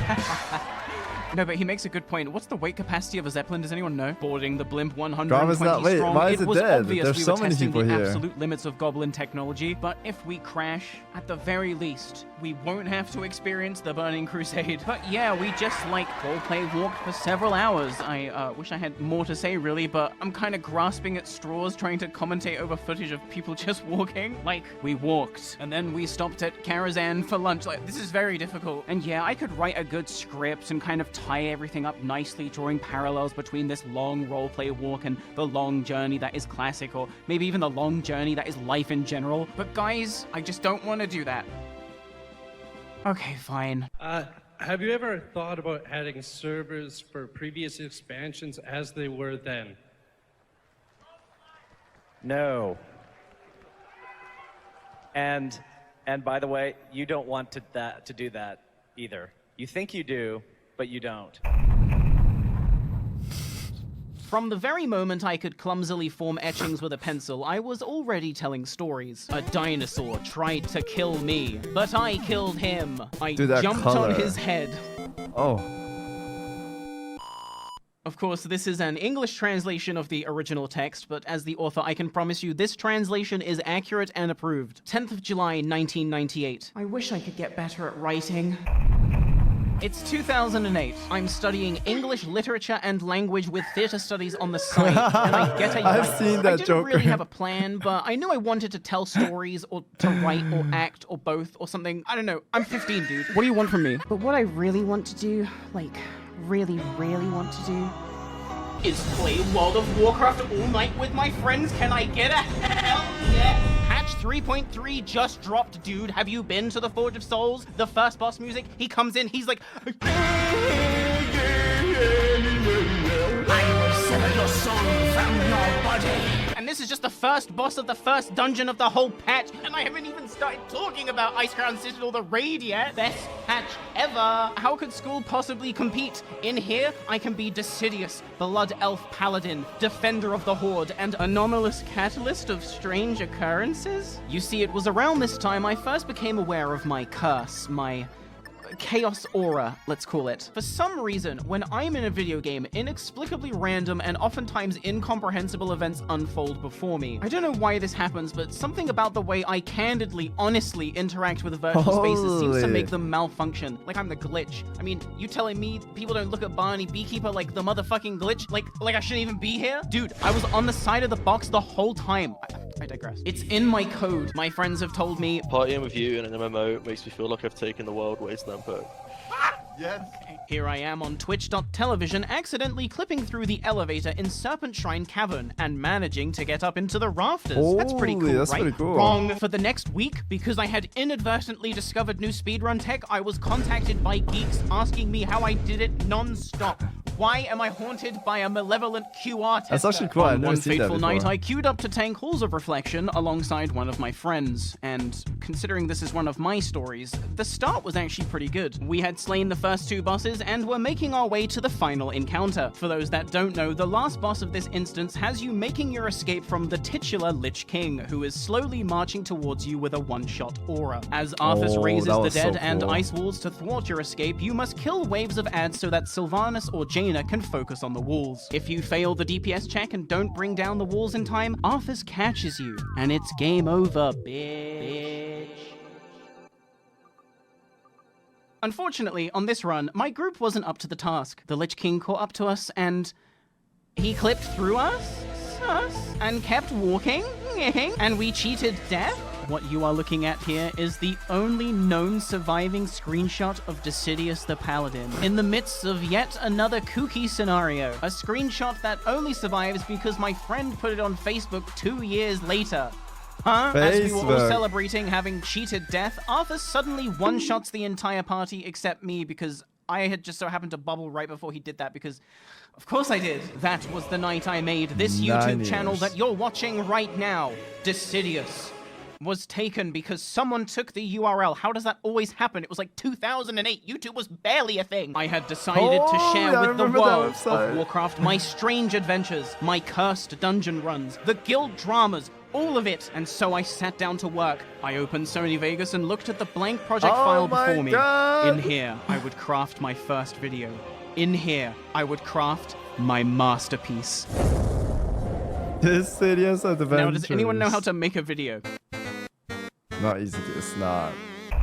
No, but he makes a good point. What's the weight capacity of a Zeppelin? Does anyone know? Boarding the blimp Grom's 120 not- wait, strong. why is it was dead? obvious There's we so were many testing people the here. absolute limits of goblin technology. But if we crash, at the very least, we won't have to experience the Burning Crusade. But yeah, we just like roleplay walked for several hours. I wish I had more to say really, but I'm kind of grasping at straws trying to commentate over footage of people just walking. Like, we walked, and then we stopped at Karazhan for lunch. Like, this is very difficult. And yeah, I could write a good script and kind of tie everything up nicely, drawing parallels between this long roleplay walk and the long journey that is Classic, or maybe even the long journey that is life in general. But guys, I just don't want to do that. Okay, fine. Have you ever thought about adding servers for previous expansions as they were then? No. And by the way, you don't want to do that either. You think you do, but you don't. From the very moment I could clumsily form etchings with a pencil, I was already telling stories. A dinosaur tried to kill me, but I killed him. I jumped on his head. Oh. Of course, this is an English translation of the original text, but as the author, I can promise you this translation is accurate and approved. 10th of July, 1998. I wish I could get better at writing. It's 2008. I'm studying English literature and language with theater studies on the side, and I get a I've seen that I didn't really have a plan, but I knew I wanted to tell stories or to write or act or both or something. I don't know. I'm 15, dude. What do you want from me? But what I really want to do, like, really want to do, is play World of Warcraft all night with my friends. Can I get a hell yeah? Patch 3.3 just dropped, dude. Have you been to the Forge of Souls? The first boss music, he comes in, he's like, I will sever your soul from your body. And this is just the first boss of the first dungeon of the whole patch, and I haven't even started talking about Icecrown Citadel, the raid yet. Best patch ever. How could school possibly compete? In here, I can be Decidius, Blood Elf Paladin, Defender of the Horde, and Anomalous Catalyst of Strange Occurrences? You see, it was around this time I first became aware of my curse, my chaos aura, let's call it. For some reason, when I'm in a video game, inexplicably random and oftentimes incomprehensible events unfold before me. I don't know why this happens, but something about the way I candidly, honestly interact with virtual spaces seems to make them malfunction. Like I'm the glitch. I mean, you telling me people don't look at Barny Beekeeper like the motherfucking glitch? Like I shouldn't even be here? Dude, I was on the side of the box the whole time. I digress. It's in my code. My friends have told me partying with you in an MMO makes me feel like I've taken the wild wasteland perk. Yes. Okay. Here I am on Twitch.television, accidentally clipping through the elevator in Serpent Shrine Cavern and managing to get up into the rafters. That's pretty cool, that's right? pretty cool. Wrong. For the next week, because I had inadvertently discovered new speedrun tech, I was contacted by geeks asking me how I did it non-stop. Why am I haunted by a malevolent QR tester? That's actually cool. I've never One seen that fateful night, before. I queued up to tank Halls of Reflection alongside one of my friends. And considering this is one of my stories, the start was actually pretty good. We had slain the first two bosses and were making our way to the final encounter. For those that don't know, the last boss of this instance has you making your escape from the titular Lich King, who is slowly marching towards you with a one-shot aura. As Arthas raises the dead and ice walls to thwart your escape, you must kill waves of ads so that Sylvanas or Jaina can focus on the walls. If you fail the DPS check and don't bring down the walls in time, Arthas catches you, and it's game over, bitch. Unfortunately, on this run, my group wasn't up to the task. The Lich King caught up to us, and he clipped through us, and kept walking, and we cheated death. What you are looking at here is the only known surviving screenshot of Decidius the Paladin, in the midst of yet another kooky scenario. A screenshot that only survives because my friend put it on Facebook 2 years later. As we were all celebrating having cheated death, Arthas suddenly one-shots the entire party except me because I had just so happened to bubble right before he did that because, of course I did. That was the night I made this YouTube channel that you're watching right now. Decidius was taken because someone took the URL. How does that always happen? It was like 2008. YouTube was barely a thing. I had decided to share with the world of Warcraft my strange adventures, my cursed dungeon runs, the guild dramas, all of it. And so I sat down to work. I opened Sony Vegas and looked at the blank project file before me. In here, I would craft my first video. In here, I would craft my masterpiece. Decidius Adventures. Now, does anyone know how to make a video? Not easy. It's not.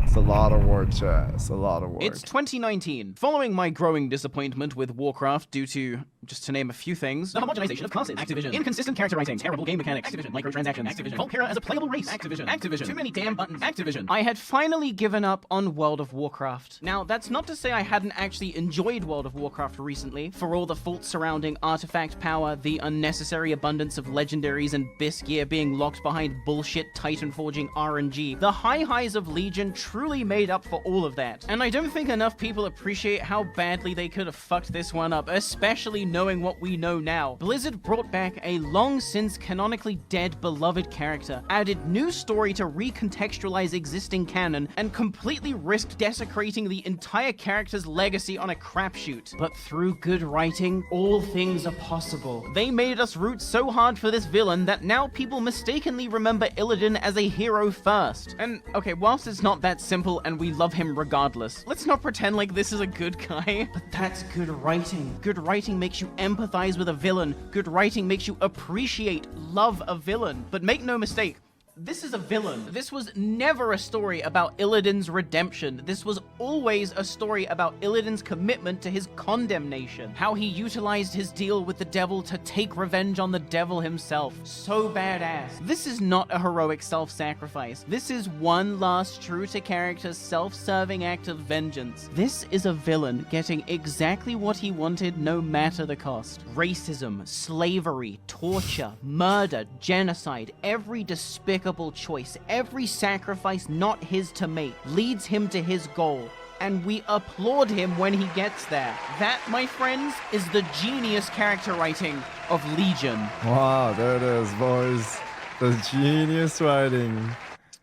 It's a lot of work, chat. It's a lot of work. It's 2019. Following my growing disappointment with Warcraft due to, just to name a few things, the homogenization of classes, Activision, inconsistent character writing, terrible game mechanics, Activision, microtransactions, Activision, Volpera as a playable race, Activision, too many damn buttons, Activision. I had finally given up on World of Warcraft. Now, that's not to say I hadn't actually enjoyed World of Warcraft recently, for all the faults surrounding artifact power, the unnecessary abundance of legendaries and Bis gear being locked behind bullshit Titan forging RNG. The high highs of Legion truly made up for all of that. And I don't think enough people appreciate how badly they could have fucked this one up, especially knowing what we know now. Blizzard brought back a long since canonically dead beloved character, added new story to recontextualize existing canon, and completely risked desecrating the entire character's legacy on a crapshoot. But through good writing, all things are possible. They made us root so hard for this villain that now people mistakenly remember Illidan as a hero first. And okay, whilst it's not that simple and we love him regardless, let's not pretend like this is a good guy. But that's good writing. Good writing makes you empathize with a villain. Good writing makes you appreciate, love a villain. But make no mistake, this is a villain. This was never a story about Illidan's redemption. This was always a story about Illidan's commitment to his condemnation. How he utilized his deal with the devil to take revenge on the devil himself. So badass. This is not a heroic self-sacrifice. This is one last true-to-character self-serving act of vengeance. This is a villain getting exactly what he wanted no matter the cost. Racism, slavery, torture, murder, genocide, every despicable choice, every sacrifice not his to make, leads him to his goal. And we applaud him when he gets there. That, my friends, is the genius character writing of Legion. Wow, there it is, boys. The genius writing.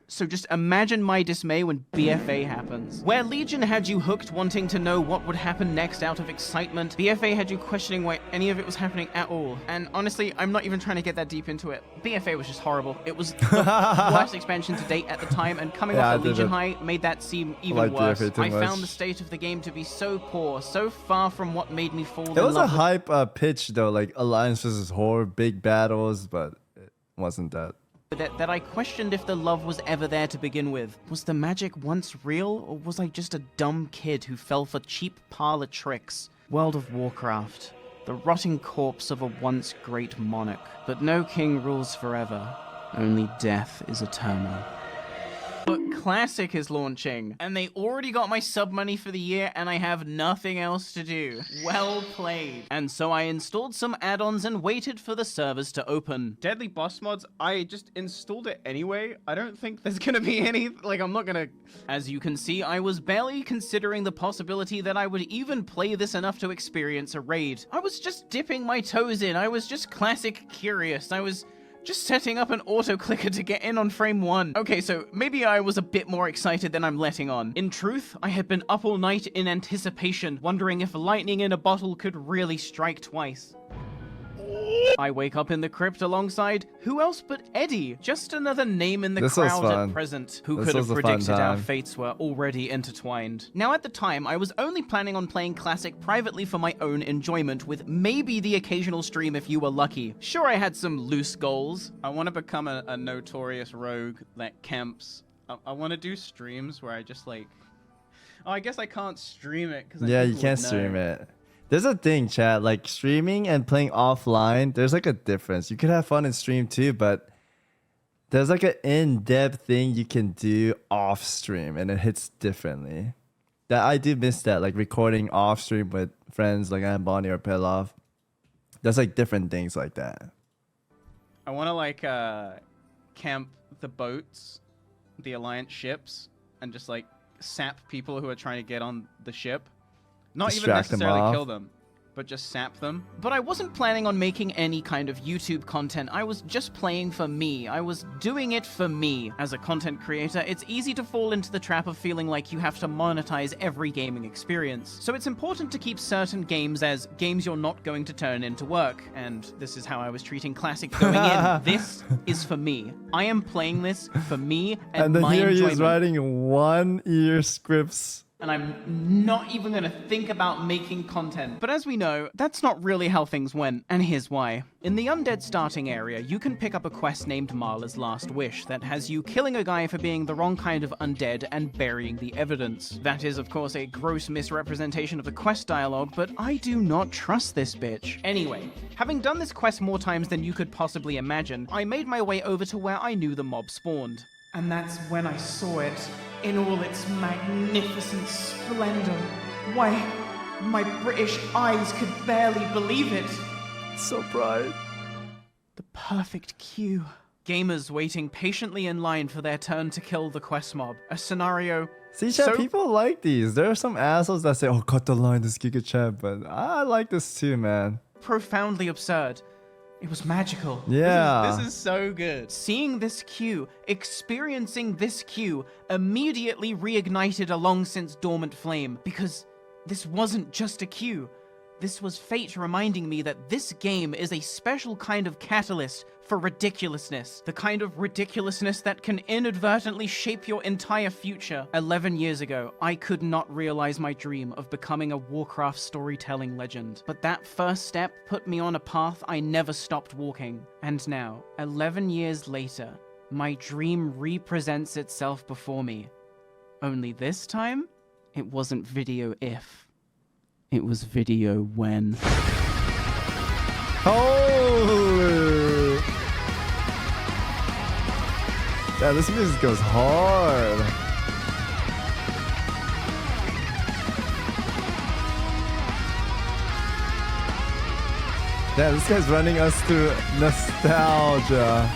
So just imagine my dismay when BFA happens. Where Legion had you hooked wanting to know what would happen next out of excitement, BFA had you questioning why any of it was happening at all. And honestly, I'm not even trying to get that deep into it. BFA was just horrible. It was the worst expansion to date at the time, and coming off the Legion high made that seem even worse. I found the state of the game to be so poor, so far from what made me fall in love with. It was a hype pitch though, like Alliance versus Horde, big battles, but it wasn't that. That I questioned if the love was ever there to begin with. Was the magic once real, or was I just a dumb kid who fell for cheap parlor tricks? World of Warcraft. The rotting corpse of a once great monarch. But no king rules forever. Only death is eternal. But Classic is launching, and they already got my sub money for the year, and I have nothing else to do. Well played. And so I installed some add-ons and waited for the servers to open. Deadly boss mods, I just installed it anyway. I don't think there's gonna be any, like, I'm not gonna... As you can see, I was barely considering the possibility that I would even play this enough to experience a raid. I was just dipping my toes in. I was just Classic curious. I was just setting up an auto-clicker to get in on frame 1. Okay, so maybe I was a bit more excited than I'm letting on. In truth, I had been up all night in anticipation, wondering if lightning in a bottle could really strike twice. I wake up in the crypt alongside who else but Eddie? Just another name in the crowd at present. Who could have predicted our fates were already intertwined? Now, at the time, I was only planning on playing Classic privately for my own enjoyment, with maybe the occasional stream if you were lucky. Sure, I had some loose goals. I want to become a notorious rogue that camps. I want to do streams where I just like... Oh, I guess I can't stream it. Yeah, you can't stream it. There's a thing, chat, like streaming and playing offline, there's like a difference. You could have fun in stream too, but there's like an in-depth thing you can do off stream and it hits differently. That I do miss that, like recording off stream with friends like Barny or Pelov. There's like different things like that. I want to like camp the boats, the Alliance ships, and just like sap people who are trying to get on the ship. Not even necessarily kill them, but just sap them. But I wasn't planning on making any kind of YouTube content. I was just playing for me. I was doing it for me. As a content creator, it's easy to fall into the trap of feeling like you have to monetize every gaming experience. So it's important to keep certain games as games you're not going to turn into work. And this is how I was treating Classic going in. This is for me. I am playing this for me and my here enjoyment. He is writing 1 year scripts. And I'm not even going to think about making content. But as we know, that's not really how things went, and here's why. In the Undead starting area, you can pick up a quest named Marla's Last Wish that has you killing a guy for being the wrong kind of undead and burying the evidence. That is, of course, a gross misrepresentation of the quest dialogue, but I do not trust this bitch. Anyway, having done this quest more times than you could possibly imagine, I made my way over to where I knew the mob spawned. And that's when I saw it in all its magnificent splendor. Why, my British eyes could barely believe it. So bright. The perfect cue. Gamers waiting patiently in line for their turn to kill the quest mob. A scenario... See, chat, people like these. There are some assholes that say, oh, cut the line, this Giga chat, but I like this too, man. profoundly absurd. It was magical. Yeah. This is so good. Seeing this queue, experiencing this queue, immediately reignited a long since dormant flame, because this wasn't just a queue. This was fate reminding me that this game is a special kind of catalyst for ridiculousness. The kind of ridiculousness that can inadvertently shape your entire future. 11 years ago, I could not realize my dream of becoming a Warcraft storytelling legend. But that first step put me on a path I never stopped walking. And now, 11 years later, my dream represents itself before me. Only this time, it wasn't video if. It was video when. Holy! Yeah, this music goes hard. Yeah, this guy's running us through nostalgia.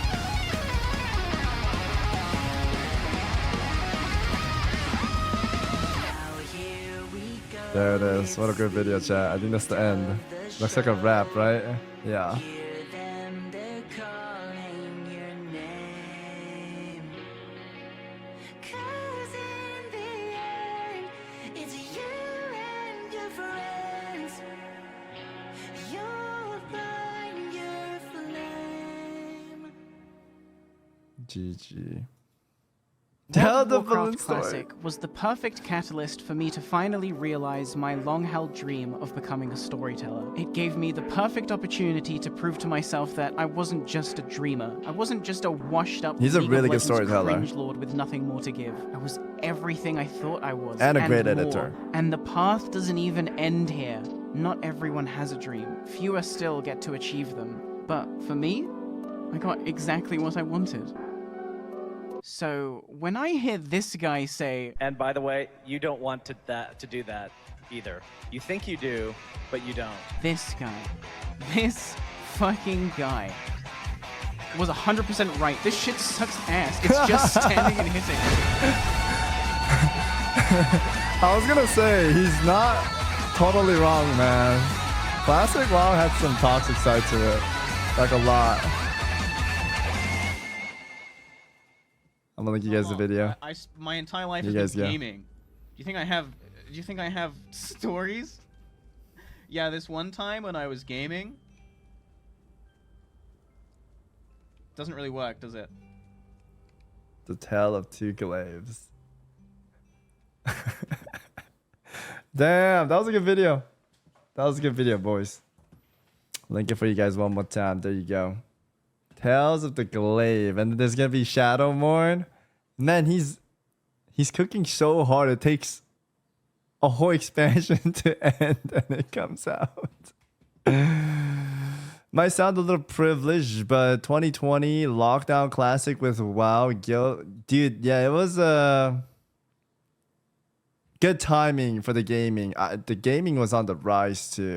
There it is. What a good video, chat. I think that's the end. Looks like a rap, right? Yeah. GG. Tell the Warcraft story. Classic was the perfect catalyst for me to finally realize my long-held dream of becoming a storyteller. It gave me the perfect opportunity to prove to myself that I wasn't just a dreamer. I wasn't just a washed-up He's a League really of good Legends storyteller. cringelord with nothing more to give. I was everything I thought I was. And a great more. editor. And the path doesn't even end here. Not everyone has a dream. Fewer still get to achieve them. But for me, I got exactly what I wanted. So when I hear this guy say, And by the way, you don't want to do that either. You think you do, but you don't. this fucking guy was 100% right. This shit sucks ass. It's just standing and hitting. I was gonna say, he's not totally wrong, man. Classic WoW had some toxic side to it. Like a lot. I'm gonna link you guys the video. My entire life You has guys been go. gaming. Do you think I have stories? Yeah, this one time when I was gaming. Doesn't really work, does it? The Tale of Two Glaives. Damn, that was a good video. That was a good video, boys. Link it for you guys one more time. There you go. Tales of the Glaive. And there's gonna be Shadowmourne. Man, he's cooking so hard. It takes a whole expansion to end and it comes out. Might sound a little privileged, but 2020 lockdown classic with WoW Guild. Dude, yeah, it was good timing for the gaming. The gaming was on the rise too.